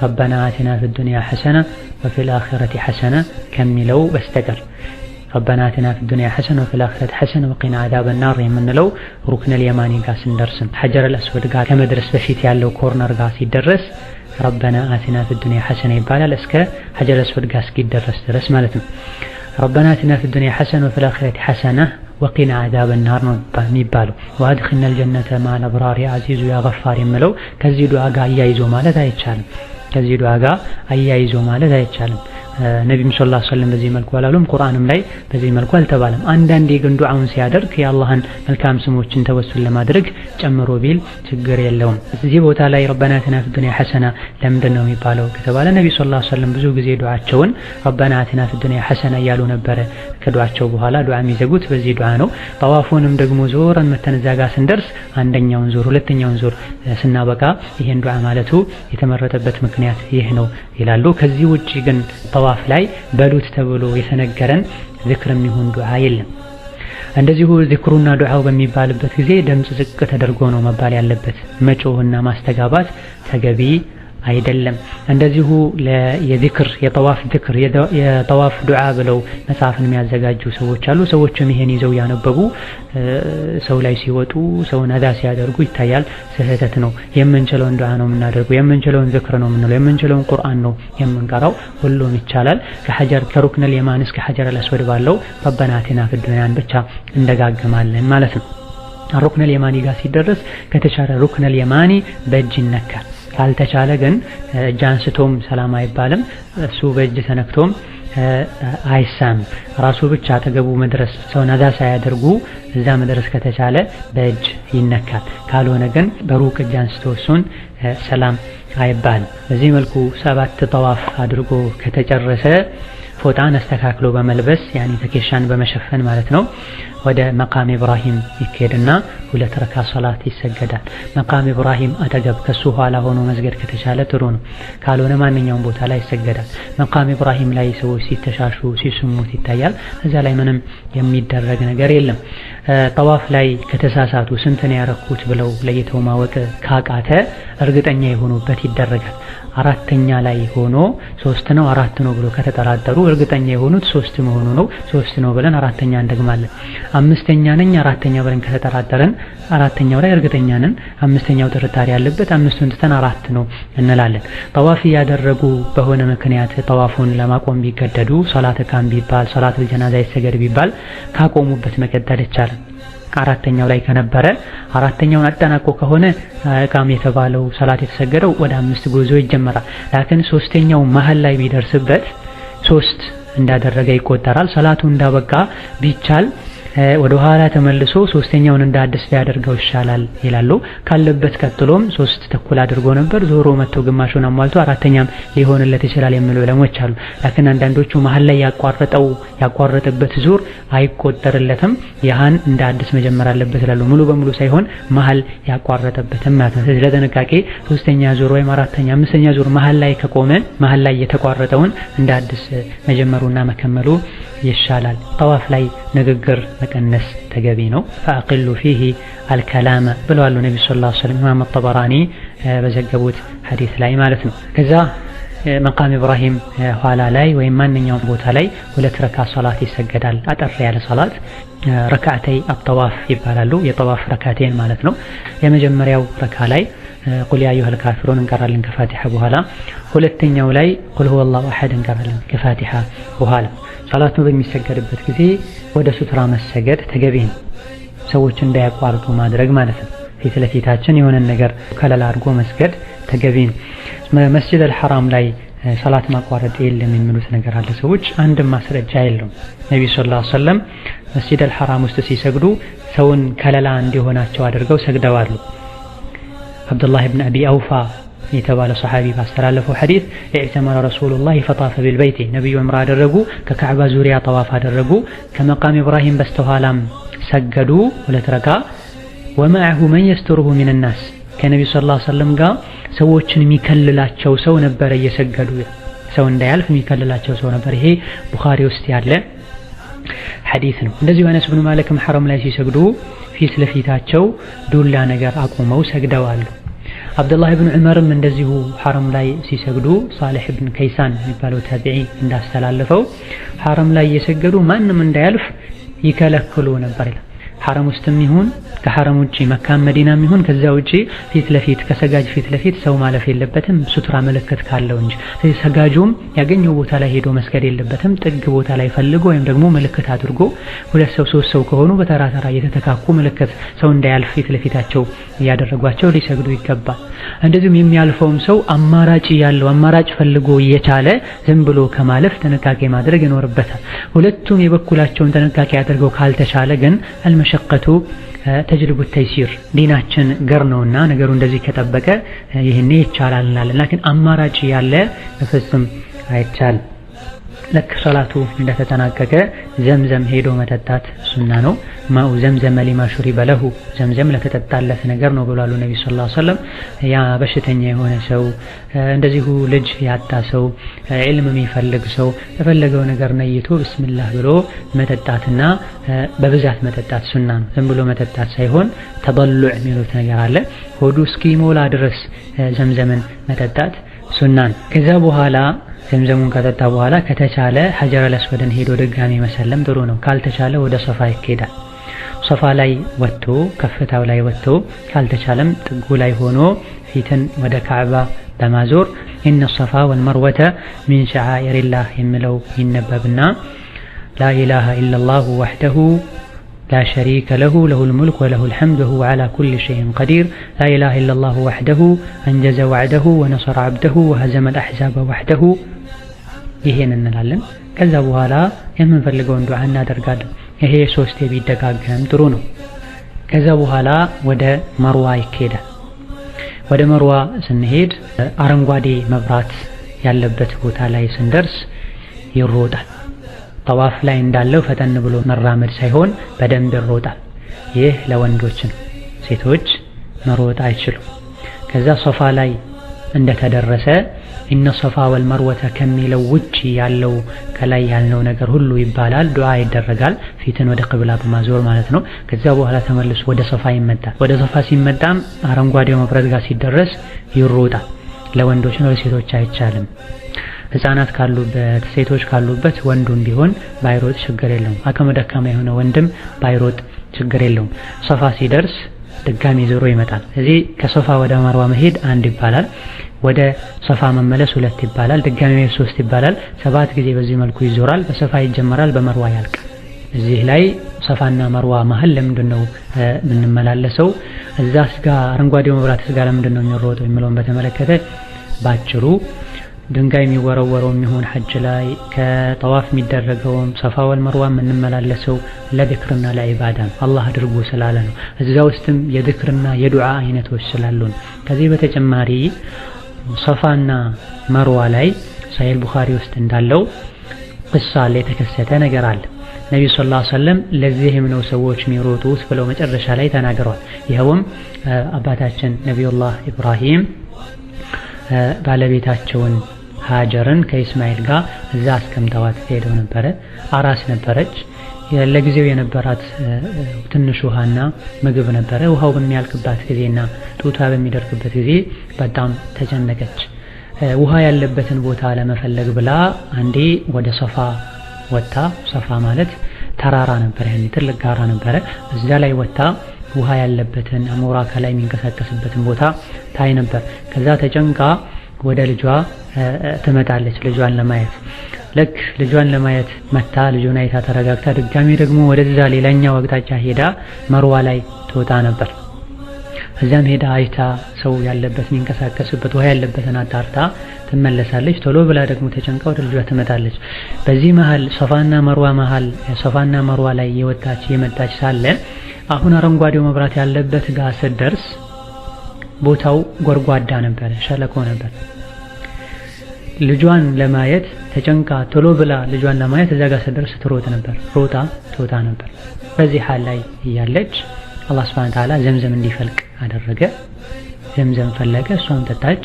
Speaker 2: ረበና አቲና ፊ ዱንያ ሐሰነ ወፊል አኺረቲ ሐሰነ ከሚለው በስተቀር ረበና አቲና ፊ ዱንያ ሐሰነ ወፊል አኺረቲ ሐሰነ ወቂና አዛበን ናር የምንለው ሩክነል የማኒ ጋር ስንደርስ ሐጀር አልአስወድ ጋር ከመድረስ በፊት ያለው ኮርነር ጋር ሲደረስ ረበና አቲና ፊ ዱንያ ሐሰነ ይባላል። እስከ ሐጀር አልአስወድ ጋር እስኪደረስ ድረስ ማለት ነው። ረበና አቲና ፊ ዱንያ ሐሰነ ወፊል አኺረቲ ሐሰነ ወቂና አዛበን ናር ነው የሚባለው። ወአድኺልነል ጀነተ መዐል አብራር ያ አዚዙ ያ ገፋር የምለው ከዚህ ዱዓ ጋር አያይዞ ማለት አይቻልም። ነቢዩ ሰለላሁ ዐለይሂ ወሰለም በዚህ መልኩ አላሉም። ቁርአንም ላይ በዚህ መልኩ አልተባለም። አንዳንዴ ግን ዱዓውን ሲያደርግ የአላህን መልካም ስሞችን ተወሱል ለማድረግ ጨምሮ ቢል ችግር የለውም። እዚህ ቦታ ላይ ረበና አቲና ፊ ዱንያ ሐሰና ለምንድን ነው የሚባለው ከተባለ ነቢዩ ሰለላሁ ዐለይሂ ወሰለም ብዙ ጊዜ ዱዓቸውን ረበና አቲና ፊ ዱንያ ሐሰና እያሉ ነበረ። ከዱዓቸው በኋላ ዱዓ የሚዘጉት በዚህ ዱዓ ነው። ጠዋፉንም ደግሞ ዞረን መተንዛጋ ስንደርስ አንደኛውን ዙር ሁለተኛውን ዙር ስናበቃ ይሄን ዱዓ ማለቱ የተመረጠበት ምክንያት ይህ ነው ይላሉ። ከዚህ ውጪ ግን ጠዋፍ ላይ በሉት ተብሎ የተነገረን ዚክርም ይሁን ዱዓ የለም። እንደዚሁ ዚክሩና ዱዓው በሚባልበት ጊዜ ድምጽ ዝቅ ተደርጎ ነው መባል ያለበት። መጮህና ማስተጋባት ተገቢ አይደለም። እንደዚሁ የዚክር የጠዋፍ ዚክር የጠዋፍ ዱዓ ብለው መጽሐፍን የሚያዘጋጁ ሰዎች አሉ። ሰዎችም ይሄን ይዘው ያነበቡ ሰው ላይ ሲወጡ ሰውን አዛ ሲያደርጉ ይታያል። ስህተት ነው። የምንችለውን ዱዓ ነው የምናደርገው፣ የምንችለውን ዚክር ነው የምንለው፣ የምንችለውን ቁርአን ነው የምንቀራው። ሁሉም ይቻላል። ከሩክነል የማን እስከ ሐጀር አልአስወድ ባለው ረበና አቲና ፊድ ዱንያን ብቻ እንደጋገማለን ማለት ነው። ሩክነል የማኒ ጋር ሲደረስ ከተቻለ ሩክነል የማኒ በእጅ ይነካል። ካልተቻለ ግን እጅ አንስቶም ሰላም አይባልም። እሱ በእጅ ተነክቶም አይሳም። ራሱ ብቻ አጠገቡ መድረስ ሰውን አዛ ሳያደርጉ እዛ መድረስ ከተቻለ በእጅ ይነካል። ካልሆነ ግን በሩቅ እጅ አንስቶ እሱን ሰላም አይባልም። በዚህ መልኩ 7 ጠዋፍ አድርጎ ከተጨረሰ ፎጣን አስተካክሎ በመልበስ ያኒ ተከሻን በመሸፈን ማለት ነው ወደ መቃም ኢብራሂም ይኬድና 2 ረካ ሶላት ይሰገዳል። መቃም ኢብራሂም አጠገብ ከሱ ኋላ ሆኖ መስገድ ከተቻለ ጥሩ ነው። ካልሆነ ማንኛውም ቦታ ላይ ይሰገዳል። መቃም ኢብራሂም ላይ ሰዎች ሲተሻሹ ሲስሙት ይታያል። እዛ ላይ ምንም የሚደረግ ነገር የለም። ጠዋፍ ላይ ከተሳሳቱ ስንት ነው ያረኩት ብለው ለይተው ማወቅ ካቃተ እርግጠኛ የሆኑበት ይደረጋል። 4ኛ ላይ ሆኖ 3 ነው 4 ነው ብሎ ከተጠራጠሩ እርግጠኛ የሆኑት 3 መሆኑ ነው 3 ነው ብለን 4ኛ እንደግማለን። 5ኛ ነኝ 4ኛ ብለን ከተጠራጠረን 4ኛው ላይ እርግጠኛ ነን፣ 5ኛው ጥርጣሬ ያለበት 5ቱን ትተን 4 ነው እንላለን። ጠዋፍ ያደረጉ በሆነ ምክንያት ጠዋፉን ለማቆም ቢገደዱ ሶላት ካም ቢባል ሶላት ጀናዛ ይሰገድ ቢባል ካቆሙበት መቀጠል ይቻላል። 4ኛው ላይ ከነበረ 4ኛውን አጠናቆ ከሆነ ቃም የተባለው ሶላት የተሰገደው ወደ 5 ጉዞ ይጀመራል። ላኪን 3ኛው መሃል ላይ ቢደርስበት 3 እንዳደረገ ይቆጠራል። ሶላቱ እንዳበቃ ቢቻል ወደ ኋላ ተመልሶ 3ኛውን እንዳድስ ቢያደርገው ይሻላል ይላሉ። ካለበት ቀጥሎም 3 ተኩል አድርጎ ነበር ዞሮ መጥቶ ግማሹን አሟልቶ 4ኛም ሊሆንለት ይችላል የሚሉ ዑለሞች አሉ። ላኪን አንዳንዶቹ መሃል ላይ ያቋረጠበት ዙር አይቆጠርለትም፣ ያሃን እንዳድስ መጀመር አለበት ይላሉ። ሙሉ በሙሉ ሳይሆን መሃል ያቋረጠበትም ማለት ነው። ስለዚህ ለጥንቃቄ 3ኛ ዙር ወይም 4ኛ 5ኛ ዙር መሃል ላይ ከቆመ መሃል ላይ የተቋረጠውን እንዳድስ መጀመሩና መከመሉ ይሻላል። ጠዋፍ ላይ ንግግር መቀነስ ተገቢ ነው። ፈአቅሉ ፊሂ አልከላመ ብለዋል ነብዩ ሰለላሁ ዐለይሂ ወሰለም ኢማም አጠበራኒ በዘገቡት ሐዲስ ላይ ማለት ነው። ከዛ መቃም ኢብራሂም ኋላ ላይ ወይም ማንኛውም ቦታ ላይ 2 ረካ ሶላት ይሰገዳል። አጠር ያለ ሶላት ረካዓተይ አጠዋፍ ይባላሉ። የጠዋፍ ረካቴን ማለት ነው። የመጀመሪያው ረካ ላይ ቁል ያ አዩሀል ካፊሩን እንቀራለን ከፋቲሃ በኋላ። ሁለተኛው ላይ ቁል ሁወላሁ አሐድ እንቀራለን ከፋቲሃ በኋላ። ሶላቱ በሚሰገድበት ጊዜ ወደ ሱትራ መሰገድ ተገቢ ነው። ሰዎች እንዳያቋርጡ ማድረግ ማለት ነው። ፊት ለፊታችን የሆነን ነገር ከለላ አድርጎ መስገድ ተገቢ ነው። መስጂድ አልሐራም ላይ ሰላት ማቋረጥ የለም የሚሉት ነገር አለ። ሰዎች አንድም ማስረጃ የለውም። ነብዩ ሰለላሁ ዐለይሂ ወሰለም መስጂድ አልሐራም ውስጥ ሲሰግዱ ሰውን ከለላ እንዲሆናቸው አድርገው ሰግደዋል። አብዱላህ ኢብኑ አቢ አውፋ የተባለ ሰሃቢ ባስተላለፈው ሐዲስ ኢዕተመረ ረሱሉላህ ፈጣፈ ቢልበይት ነብዩ ዑምራ አደረጉ፣ ከካዕባ ዙሪያ ጠዋፍ አደረጉ፣ ከመቃም ኢብራሂም በስተኋላም ሰገዱ 2 ረካ። ወማዐሁ መን የስተሩሁ ሚነናስ ከነብዩ ሰለላሁ ዐለይሂ ወሰለም ጋር ሰዎችን የሚከልላቸው ሰው ነበር እየሰገዱ ሰው እንዳያልፍ የሚከልላቸው ሰው ነበር። ይሄ ቡኻሪ ውስጥ ያለ ሐዲስ ነው። እንደዚሁ አነስ ብኑ ማሊክም ሐረም ላይ ሲሰግዱ ፊት ለፊታቸው ዱላ ነገር አቁመው ሰግደዋል። አብዱላህ ኢብኑ ዑመርም እንደዚሁ ሐረም ላይ ሲሰግዱ ሳሊህ ኢብኑ ከይሳን የሚባለው ታቢዒ እንዳስተላለፈው ሐረም ላይ እየሰገዱ ማንም እንዳያልፍ ይከለክሉ ነበር። ሐረም ውስጥም ይሁን ከሐረም ውጪ መካም መዲናም ይሁን ከዛ ውጪ ፊት ለፊት ከሰጋጅ ፊት ለፊት ሰው ማለፍ የለበትም ሱትራ ምልክት ካለው እንጂ። ስለዚህ ሰጋጁም ያገኘው ቦታ ላይ ሄዶ መስገድ የለበትም። ጥግ ቦታ ላይ ፈልጎ ወይም ደግሞ ምልክት አድርጎ 2 ሰው 3 ሰው ከሆኑ በተራ ተራ እየተተካኩ ምልክት ሰው እንዳያልፍ ፊት ለፊታቸው እያደረጓቸው ሊሰግዱ ይገባል። እንደዚሁም የሚያልፈውም ሰው አማራጭ ፈልጎ እየቻለ ዝም ብሎ ከማለፍ ጥንቃቄ ማድረግ ይኖርበታል። ሁለቱም የበኩላቸውን ጥንቃቄ አድርገው ካልተቻለ ግን አልመሸቀቱ ተጅልቡ ተይሲር ዲናችን ገር ነውና ነገሩ እንደዚህ ከጠበቀ ይሄኔ ይቻላል እንላለን። ላኪን አማራጭ ያለ በፍጹም አይቻል። ልክ ሶላቱ እንደተጠናቀቀ ዘምዘም ሄዶ መጠጣት ሱና ነው። ማኡ ዘምዘም ሊማ ሹሪበ ለሁ ዘምዘም ለተጠጣለት ነገር ነው ብሏል ነብዩ ሰለላሁ ዐለይሂ ወሰለም። ያ በሽተኛ የሆነ ሰው እንደዚሁ ልጅ ያጣ ሰው ዒልም የሚፈልግ ሰው የፈለገው ነገር ነይቶ ቢስሚላህ ብሎ መጠጣትና በብዛት መጠጣት ሱና ነው። ዝም ብሎ መጠጣት ሳይሆን ተበሉዕ የሚሉት ነገር አለ። ሆዱ እስኪሞላ ድረስ ዘምዘምን መጠጣት ሱናን። ከዛ በኋላ ዘምዘሙን ከጠጣ በኋላ ከተቻለ ሐጀረል አስወድን ሄዶ ድጋሚ መሰለም ጥሩ ነው። ካልተቻለ ወደ ሶፋ ይኬዳል። ሶፋ ላይ ወጥቶ ከፍታው ላይ ወጥቶ ካልተቻለም ጥጉ ላይ ሆኖ ፊትን ወደ ካዕባ በማዞር ኢነ ሶፋ ወልመርወተ ሚን ሸዓኢሪላህ የሚለው ይነበብና ላኢላሃ ኢለላሁ ወሕደሁ ላ ሸሪከ ለሁ ለሁል ሙልክ ወለሁል ሐምድ ወሁወ ዐላ ኩሊ ሸይኢን ቀዲር ላኢላሃ ኢለላሁ ወሕደሁ አንጀዘ ወዕደሁ ወነሰረ ዐብደሁ ወሀዘመል አሕዛበ ወሕደሁ። ይሄን እንላለን። ከዛ በኋላ የምንፈልገውን ዱዓ እናደርጋለን። ይሄ 3 ቢደጋገም ጥሩ ነው። ከዛ በኋላ ወደ መርዋ ይኬዳል። ወደ መርዋ ስንሄድ አረንጓዴ መብራት ያለበት ቦታ ላይ ስንደርስ ይሮጣል። ጠዋፍ ላይ እንዳለው ፈጠን ብሎ መራመድ ሳይሆን በደንብ ይሮጣል። ይህ ለወንዶች ነው። ሴቶች መሮጥ አይችሉም። ከዛ ሶፋ ላይ እንደተደረሰ ኢነ ሶፋ ወልመርወተ ከሚለው ውጪ ያለው ከላይ ያልነው ነገር ሁሉ ይባላል። ዱዓ ይደረጋል፣ ፊትን ወደ ቅብላ በማዞር ማለት ነው። ከዛ በኋላ ተመልሶ ወደ ሶፋ ይመጣል። ወደ ሶፋ ሲመጣም አረንጓዴው መብራት ጋር ሲደረስ ይሮጣል። ለወንዶች ነው፣ ለሴቶች አይቻልም። ህፃናት ካሉበት ሴቶች ካሉበት ወንዱም ቢሆን ባይሮጥ ችግር የለውም። አቅመ ደካማ የሆነ ወንድም ባይሮጥ ችግር የለውም። ሶፋ ሲደርስ ድጋሚ ዞሮ ይመጣል። እዚህ ከሶፋ ወደ መርዋ መሄድ 1 ይባላል። ወደ ሶፋ መመለስ 2 ይባላል። ድጋሚ 3 ይባላል። 7 ጊዜ በዚህ መልኩ ይዞራል። በሶፋ ይጀመራል፣ በመርዋ ያልቃል። እዚህ ላይ ሶፋና መርዋ መሀል ለምንድነው የምንመላለሰው? እዛስ ጋር አረንጓዴው መብራት ጋር ለምንድነው የሚሮጠው የሚለውን በተመለከተ ባጭሩ ድንጋይ የሚወረወረው የሚሆን ሐጅ ላይ ከጠዋፍ የሚደረገውም ሶፋ ወል መርዋ የምንመላለሰው ለዝክርና ለዒባዳ ነው። አላህ አድርጎ ስላለ ነው። እዛ ውስጥም የዝክርና የዱዓ አይነቶች ስላሉ ነው። ከዚህ በተጨማሪ ሶፋና መርዋ ላይ ሰሒህ ቡኻሪ ውስጥ እንዳለው ቅሳ ላይ የተከሰተ ነገር አለ። ነብዩ ሰለላሁ ዐለይሂ ወሰለም ለዚህም ነው ሰዎች የሚሮጡት ብለው መጨረሻ ላይ ተናግረዋል። ይኸውም አባታችን ነቢዩላህ ኢብራሂም ባለቤታቸውን ሀጀርን ከኢስማኤል ጋር እዛ አስቀምጠዋት ሄደው ነበረ። አራስ ነበረች። ለጊዜው የነበራት ትንሽ ውሃና ምግብ ነበረ። ውሃው በሚያልቅባት ጊዜና ጡቷ በሚደርቅበት ጊዜ በጣም ተጨነቀች። ውሃ ያለበትን ቦታ ለመፈለግ ብላ አንዴ ወደ ሶፋ ወጣ። ሶፋ ማለት ተራራ ነበር፣ ያኔ ትልቅ ጋራ ነበረ። እዛ ላይ ወጣ ውሃ ያለበትን አሞራ ከላይ የሚንቀሳቀስበትን ቦታ ታይ ነበር። ከዛ ተጨንቃ ወደ ልጇ ትመጣለች ልጇን ለማየት። ልክ ልጇን ለማየት መታ ልጇን አይታ ተረጋግታ ድጋሚ ደግሞ ወደዛ ሌላኛው አቅጣጫ ሄዳ መርዋ ላይ ትወጣ ነበር። እዛም ሄዳ አይታ ሰው ያለበት የሚንቀሳቀስበት ውሃ ያለበትን አጣርታ ትመለሳለች። ቶሎ ብላ ደግሞ ተጨንቃ ወደ ልጇ ትመጣለች። በዚህ መሃል ሶፋና መርዋ ላይ የመጣች ሳለ አሁን አረንጓዴው መብራት ያለበት ጋር ስትደርስ ቦታው ጎርጓዳ ነበር፣ ሸለቆ ነበር። ልጇን ለማየት ተጨንቃ ቶሎ ብላ ልጇን ለማየት እዛ ጋር ስትደርስ ትሮጥ ነበር፣ ሮጣ ትወጣ ነበር። በዚህ ሐል ላይ እያለች አላህ ሱብሓነሁ ወተዓላ ዘምዘም እንዲፈልቅ አደረገ። ዘምዘም ፈለቀ፣ እሷም ጠጣች።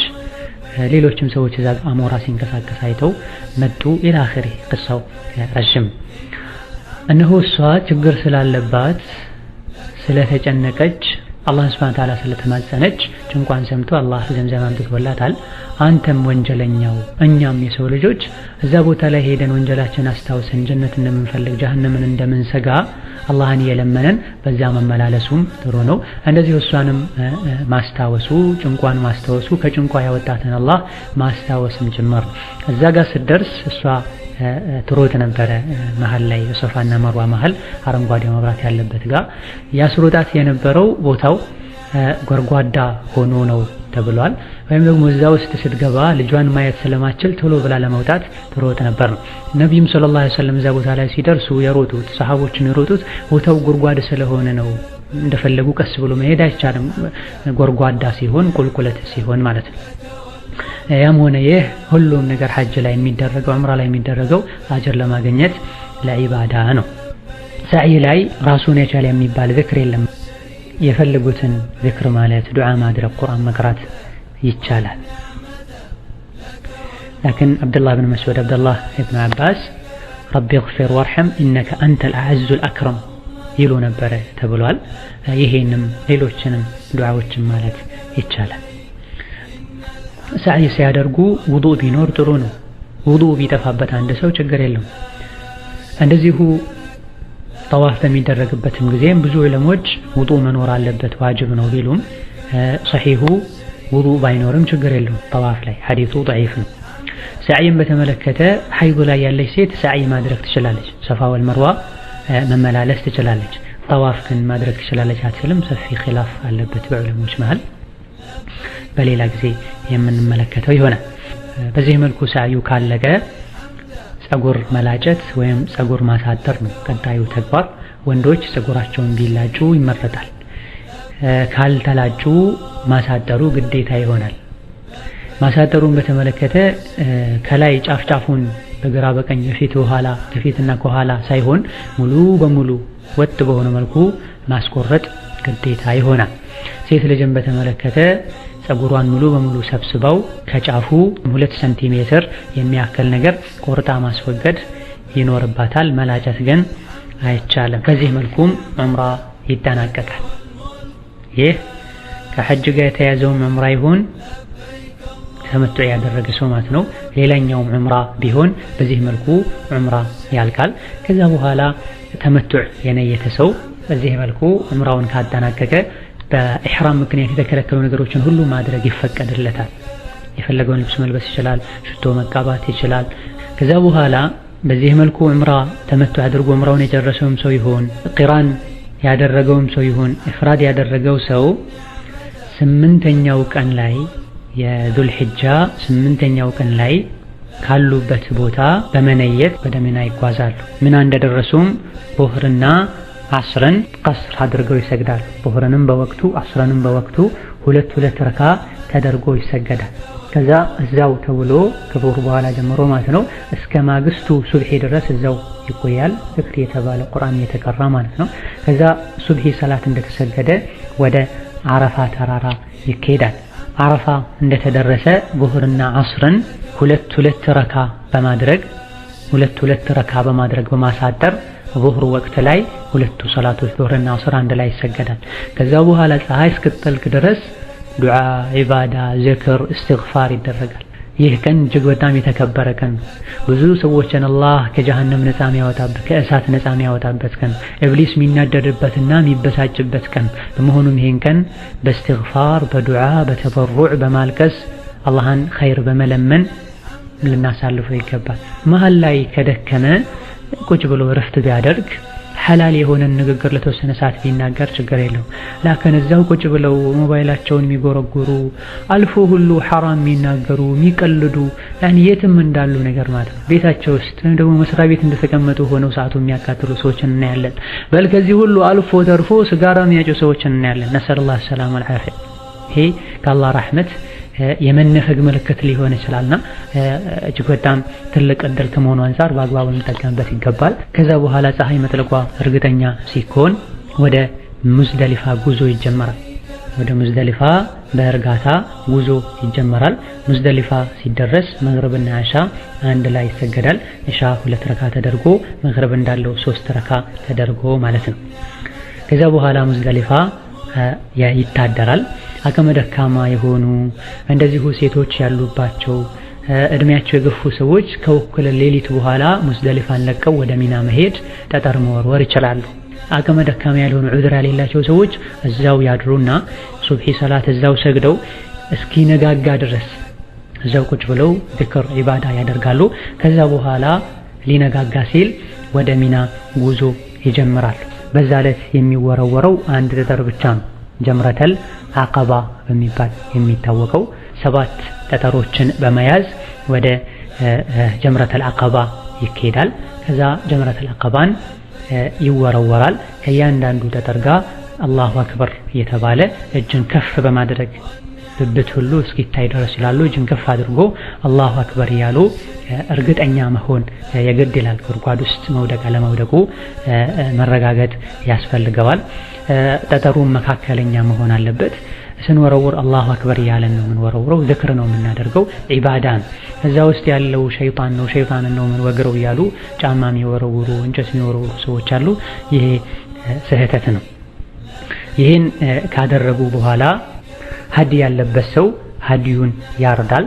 Speaker 2: ሌሎችም ሰዎች እዛ አሞራ ሲንቀሳቀስ አይተው መጡ። ኢላ አኺሪ ቅሳው ረጅም። እነሆ እሷ ችግር ስላለባት ስለተጨነቀች አላህ ሱብሓነሁ ወተዓላ ስለተማጸነች ጭንቋን ሰምቶ አላህ ዘምዘም አምጥቶላታል። አንተም ወንጀለኛው እኛም የሰው ልጆች እዛ ቦታ ላይ ሄደን ወንጀላችን አስታውሰን ጀነት እንደምንፈልግ ጀሃነምን እንደምንሰጋ አላህን እየለመነን በዛ መመላለሱም ጥሩ ነው። እንደዚህ እሷንም ማስታወሱ ጭንቋን ማስታወሱ ከጭንቋ ያወጣትን አላህ ማስታወስም ጭምር። እዛ ጋር ስትደርስ እሷ ትሮጥ ነበረ። መሃል ላይ ሶፋና መርዋ መሃል አረንጓዴ መብራት ያለበት ጋር ያስሮጣት የነበረው ቦታው ጎርጓዳ ሆኖ ነው ተብሏል። ወይም ደግሞ እዛ ውስጥ ስትገባ ልጇን ማየት ስለማችል ቶሎ ብላ ለመውጣት ትሮጥ ነበር ነው። ነብዩም ሰለላሁ ዐለይሂ ወሰለም እዛ ቦታ ላይ ሲደርሱ የሮጡት ሰሃቦችን የሮጡት ቦታው ጎርጓዳ ስለሆነ ነው። እንደፈለጉ ቀስ ብሎ መሄድ አይቻልም፣ ጎርጓዳ ሲሆን ቁልቁለት ሲሆን ማለት ነው። ያም ሆነ ይህ ሁሉም ነገር ሐጅ ላይ የሚደረገው ዑምራ ላይ የሚደረገው አጅር ለማግኘት ለዒባዳ ነው። ሰዒ ላይ ራሱን የቻለ የሚባል ዝክር የለም። የፈለጉትን ዝክር ማለት ዱዓ ማድረግ ቁርአን መቅራት ይቻላል። ላኪን አብዱላህ ብን መስዑድ አብዱላህ ኢብኑ አባስ ረቢ ግፊር ወርሐም ኢነከ አንተል አዐዙል አክረም ይሉ ነበረ ተብሏል። ይሄንም ሌሎችንም ዱዓዎችን ማለት ይቻላል። ሰዓይ ሲያደርጉ ውዱእ ቢኖር ጥሩ ነው። ውዱእ ቢጠፋበት አንድ ሰው ችግር የለውም። እንደዚሁ ጠዋፍ በሚደረግበትም ጊዜም ብዙ ዑለሞች ውዱእ መኖር አለበት ዋጅብ ነው ቢሉም ሰሒሁ ውዱእ ባይኖርም ችግር የለውም። ጠዋፍ ላይ ሐዲሱ ضعيف ነው። ሰዓይን በተመለከተ ሐይድ ላይ ያለች ሴት ሰዓይ ማድረግ ትችላለች። ሰፋ ወልመርዋ መመላለስ ትችላለች። ጠዋፍ ግን ማድረግ ትችላለች አትችልም? ሰፊ ኺላፍ አለበት በዑለሞች መሃል። በሌላ ጊዜ የምንመለከተው ይሆናል። በዚህ መልኩ ሰዓዩ ካለቀ ፀጉር መላጨት ወይም ፀጉር ማሳጠር ነው ቀጣዩ ተግባር። ወንዶች ፀጉራቸውን ቢላጩ ይመረጣል። ካልተላጩ ማሳጠሩ ግዴታ ይሆናል። ማሳጠሩን በተመለከተ ከላይ ጫፍ ጫፉን በግራ በቀኝ በፊትና ከኋላ ሳይሆን ሙሉ በሙሉ ወጥ በሆነ መልኩ ማስቆረጥ ግዴታ ይሆናል። ሴት ልጅን በተመለከተ ፀጉሯን ሙሉ በሙሉ ሰብስበው ከጫፉ 2 ሴንቲሜትር የሚያክል ነገር ቆርጣ ማስወገድ ይኖርባታል። መላጨት ግን አይቻልም። በዚህ መልኩም ዑምራ ይጠናቀቃል። ይህ ከሐጅ ጋር የተያዘው ዑምራ ይሁን ተመቱዕ ያደረገ ሰው ማለት ነው። ሌላኛውም ዑምራ ቢሆን በዚህ መልኩ ዑምራ ያልቃል። ከዛ በኋላ ተመቱዕ የነየተ ሰው በዚህ መልኩ ዑምራውን ካጠናቀቀ በኢሕራም ምክንያት የተከለከሉ ነገሮችን ሁሉ ማድረግ ይፈቀድለታል። የፈለገውን ልብስ መልበስ ይችላል። ሽቶ መቃባት ይችላል። ከዛ በኋላ በዚህ መልኩ ዑምራ ተመቱዕ አድርጎ ዑምራውን የጨረሰውም ሰው ይሁን ቂራን ያደረገውም ሰው ይሁን ኢፍራድ ያደረገው ሰው 8ኛው ቀን ላይ የዙል ሒጃ 8ኛው ቀን ላይ ካሉበት ቦታ በመነየት ወደ ሚና ይጓዛሉ። ሚና እንደደረሱም ዙህርና አስርን ቀስር አድርገው ይሰግዳሉ። ዙህርንም በወቅቱ አስርንም በወቅቱ 2 ረካ ተደርጎ ይሰገዳል። ከዛ እዛው ተብሎ ከዙህር በኋላ ጀምሮ ማለት ነው እስከ ማግስቱ ሱብሒ ድረስ እዛው ይቆያል። ዝክር የተባለ ቁርአን የተቀራ ማለት ነው። ከዛ ሱብሒ ሰላት እንደተሰገደ ወደ አረፋ ተራራ ይኬዳል። አረፋ እንደተደረሰ ዙህርና አስርን 2 ረካ በማድረግ 2 ረካ በማድረግ በማሳጠር ዙህር ወቅት ላይ 2 ሰላቶች ዙህርና አስር አንድ ላይ ይሰገዳል። ከዛ በኋላ ፀሐይ እስክትጠልቅ ድረስ ዱዓ፣ ዒባዳ፣ ዝክር፣ እስትግፋር ይደረጋል። ይህ ቀን እጅግ በጣም የተከበረ ቀን ነው። ብዙ ሰዎችን አላህ ከጀሃነም ነፃ የሚያወጣበት ከእሳት ነፃ የሚያወጣበት ቀን፣ ኢብሊስ የሚናደድበትና የሚበሳጭበት ቀን በመሆኑም ይህን ቀን በእስትግፋር፣ በዱዓ፣ በተበሩዕ፣ በማልቀስ አላህን ኸይር በመለመን ልናሳልፈው ይገባል። መሀል ላይ ከደከመ ቁጭ ብሎ እረፍት ቢያደርግ ሐላል የሆነ ንግግር ለተወሰነ ሰዓት ቢናገር ችግር የለው። ላከን እዛው ቁጭ ብለው ሞባይላቸውን የሚጎረጉሩ አልፎ ሁሉ ሐራም የሚናገሩ የሚቀልዱ የትም እንዳሉ ነገር ማለት ነው። ቤታቸው ውስጥ ደግሞ መስሪያ ቤት እንደተቀመጡ ሆነው ሰዓቱ የሚያቃጥሉ ሰዎችን እናያለን። በል ከዚህ ሁሉ አልፎ ተርፎ ስጋራ የሚያጨው ሰዎችን እናያለን። ነሰላህ ሰላም ወልዓፊያ። ይሄ ከአላህ ረሕመት የመነፈግ ምልክት ሊሆን ይችላልና እጅግ በጣም ትልቅ እድል ከመሆኑ አንፃር በአግባቡ ልንጠቀምበት ይገባል። ከዛ በኋላ ፀሐይ መጥለቋ እርግጠኛ ሲሆን ወደ ሙዝደሊፋ ጉዞ ይጀመራል። ወደ ሙዝደሊፋ በእርጋታ ጉዞ ይጀመራል። ሙዝደሊፋ ሲደረስ መግሪብና ኢሻ አንድ ላይ ይሰገዳል። ኢሻ 2 ረካ ተደርጎ መግሪብ እንዳለው 3 ረካ ተደርጎ ማለት ነው። ከዛ በኋላ ሙዝደሊፋ ይታደራል። አቅመ ደካማ የሆኑ እንደዚሁ ሴቶች ያሉባቸው እድሜያቸው የገፉ ሰዎች ከእኩለ ሌሊት በኋላ ሙዝደሊፋን ለቀው ወደ ሚና መሄድ ጠጠር መወርወር ይችላሉ። አቅመ ደካማ ያልሆኑ ዑድር ያሌላቸው ሰዎች እዛው ያድሩና ሱብሒ ሰላት እዛው ሰግደው እስኪነጋጋ ድረስ እዛው ቁጭ ብለው ዚክር ዒባዳ ያደርጋሉ። ከዛ በኋላ ሊነጋጋ ሲል ወደ ሚና ጉዞ ይጀምራሉ። በዛ ዕለት የሚወረወረው አንድ ጠጠር ብቻ ነው። ጀምረተል አቀባ በሚባል የሚታወቀው 7 ጠጠሮችን በመያዝ ወደ ጀምረተል አቀባ ይኬዳል። ከዛ ጀምረተል አቀባን ይወረወራል። ከእያንዳንዱ ጠጠር ጋር አላሁ አክበር እየተባለ እጅን ከፍ በማድረግ ብብት ሁሉ እስኪታይ ድረስ ይላሉ። እጅን ከፍ አድርጎ አላሁ አክበር እያሉ እርግጠኛ መሆን የግድ ይላል። ጉድጓድ ውስጥ መውደቅ አለመውደቁ መረጋገጥ ያስፈልገዋል። ጠጠሩም መካከለኛ መሆን አለበት። ስንወረውር አላሁ አክበር እያለን ነው የምንወረውረው። ዝክር ነው የምናደርገው፣ ዒባዳ ነው። እዛ ውስጥ ያለው ሸይጣን ነው የምንወግረው እያሉ ጫማ የሚወረውሩ እንጨት የሚወረውሩ ሰዎች አሉ። ይሄ ስህተት ነው። ይህን ካደረጉ በኋላ ሀዲ ያለበት ሰው ሀዲዩን ያርዳል።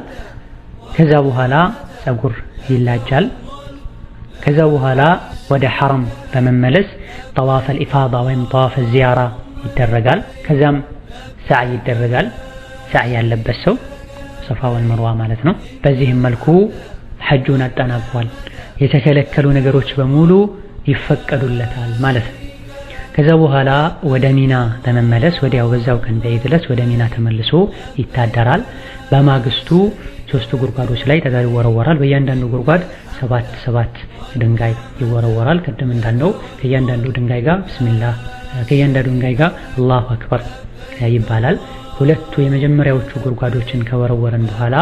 Speaker 2: ከዛ በኋላ ፀጉር ይላጫል። ከዛ በኋላ ወደ ሐረም በመመለስ ጠዋፍ አልኢፋዳ ወይም ጠዋፍ ዚያራ ይደረጋል። ከዛም ሰዓይ ይደረጋል። ሰዓይ ያለበት ሰው ሰፋ ወልመርዋ ማለት ነው። በዚህም መልኩ ሐጁን አጠናቋል። የተከለከሉ ነገሮች በሙሉ ይፈቀዱለታል ማለት ነው። ከዛ በኋላ ወደ ሚና በመመለስ ወዲያው በዛው ቀን በኢድ ዕለት ወደ ሚና ተመልሶ ይታደራል። በማግስቱ 3 ጉድጓዶች ላይ ጠጠር ይወረወራል። በእያንዳንዱ ጉድጓድ 7 ድንጋይ ይወረወራል። ቅድም እንዳልነው ከእያንዳንዱ ድንጋይ ጋር ቢስሚላህ፣ ከእያንዳንዱ ድንጋይ ጋር አላሁ አክበር ይባላል። ሁለቱ የመጀመሪያዎቹ ጉድጓዶችን ከወረወረን በኋላ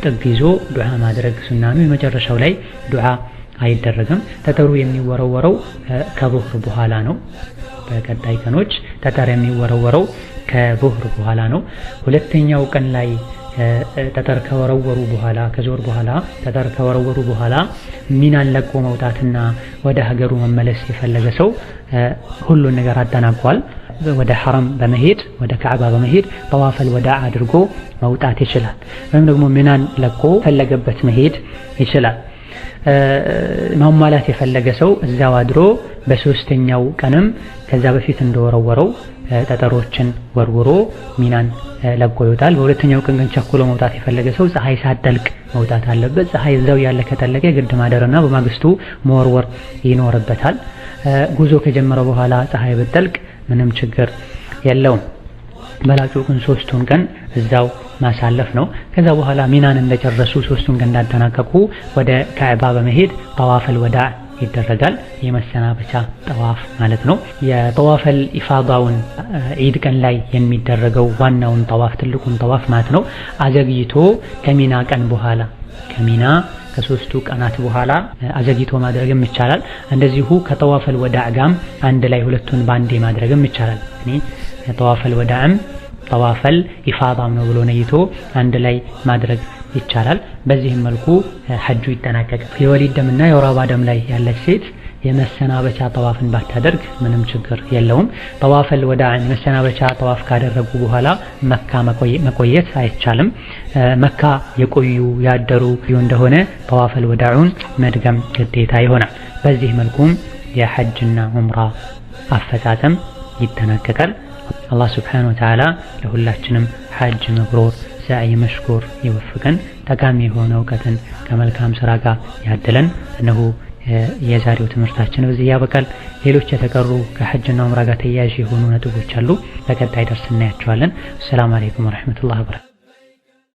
Speaker 2: ጥግ ይዞ ዱዓ ማድረግ ሱና ነው። የመጨረሻው ላይ ዱዓ አይደረግም። ጠጠሩ የሚወረወረው ከዙህር በኋላ ነው። በቀጣይ ቀኖች ጠጠር የሚወረወረው ከዙህር በኋላ ነው። ሁለተኛው ቀን ላይ ጠጠር ከወረወሩ በኋላ ከዙህር በኋላ ጠጠር ከወረወሩ በኋላ ሚናን ለቆ መውጣትና ወደ ሀገሩ መመለስ የፈለገ ሰው ሁሉን ነገር አጠናቋል። ወደ ሐረም በመሄድ ወደ ካዕባ በመሄድ ጠዋፈል ወዳዕ አድርጎ መውጣት ይችላል። ወይም ደግሞ ሚናን ለቆ ፈለገበት መሄድ ይችላል። ማሟላት የፈለገ ሰው እዛው አድሮ በሶስተኛው ቀንም ከዛ በፊት እንደወረወረው ጠጠሮችን ወርውሮ ሚናን ለቆ ይወጣል። በሁለተኛው ቀን ግን ቸኩሎ መውጣት የፈለገ ሰው ፀሐይ ሳትጠልቅ መውጣት አለበት። ፀሐይ እዛው ያለ ከጠለቀ ግድ ማደርና በማግስቱ መወርወር ይኖርበታል። ጉዞ ከጀመረ በኋላ ፀሐይ ብትጠልቅ ምንም ችግር የለውም። በላጩ ግን 3ቱን ቀን እዛው ማሳለፍ ነው። ከዛ በኋላ ሚናን እንደጨረሱ 3ቱን ቀን እንዳጠናቀቁ ወደ ካዕባ በመሄድ ጠዋፈል ወዳዕ ይደረጋል። የመሰናበቻ ጠዋፍ ማለት ነው። የጠዋፈል ኢፋዳውን ዒድ ቀን ላይ የሚደረገው ዋናውን ጠዋፍ ትልቁን ጠዋፍ ማለት ነው አዘግይቶ ከሚና ቀን በኋላ ከሚና ከ3ቱ ቀናት በኋላ አዘግይቶ ማድረግም ይቻላል። እንደዚሁ ከጠዋፈል ወዳዕ ጋም አንድ ላይ ሁለቱን ባንዴ ማድረግም ይቻላል። እኔ ጠዋፈል ወዳዕም ጠዋፈል ኢፋዳም ነው ብሎ ነይቶ አንድ ላይ ማድረግ ይቻላል። በዚህም መልኩ ሐጁ ይጠናቀቃል። የወሊድ ደምና የወር አበባ ደም ላይ ያለች ሴት የመሰናበቻ ጠዋፍን ባታደርግ ምንም ችግር የለውም። ጠዋፈል ወዳዕን የመሰናበቻ ጠዋፍ ካደረጉ በኋላ መካ መቆየት አይቻልም። መካ የቆዩ ያደሩ እንደሆነ ጠዋፈል ወዳዑን መድገም ግዴታ ይሆናል። በዚህ መልኩም የሐጅና ዑምራ አፈጻጸም ይጠናቀቃል። አላህ ሱብሓነሁ ወተዓላ ለሁላችንም ሐጅ መብሩር ሰዓይ መሽኩር ይወፍቀን። ጠቃሚ የሆነ እውቀትን ከመልካም ስራ ጋር ያድለን። እነሆ የዛሬው ትምህርታችን በዚህ ያበቃል። ሌሎች የተቀሩ ከሐጅና ዑምራ ጋር ተያያዥ የሆኑ ነጥቦች አሉ። በቀጣይ ደርስ እናያቸዋለን። ሰላም አለይኩም ወራህመቱላሂ ወበረካቱ።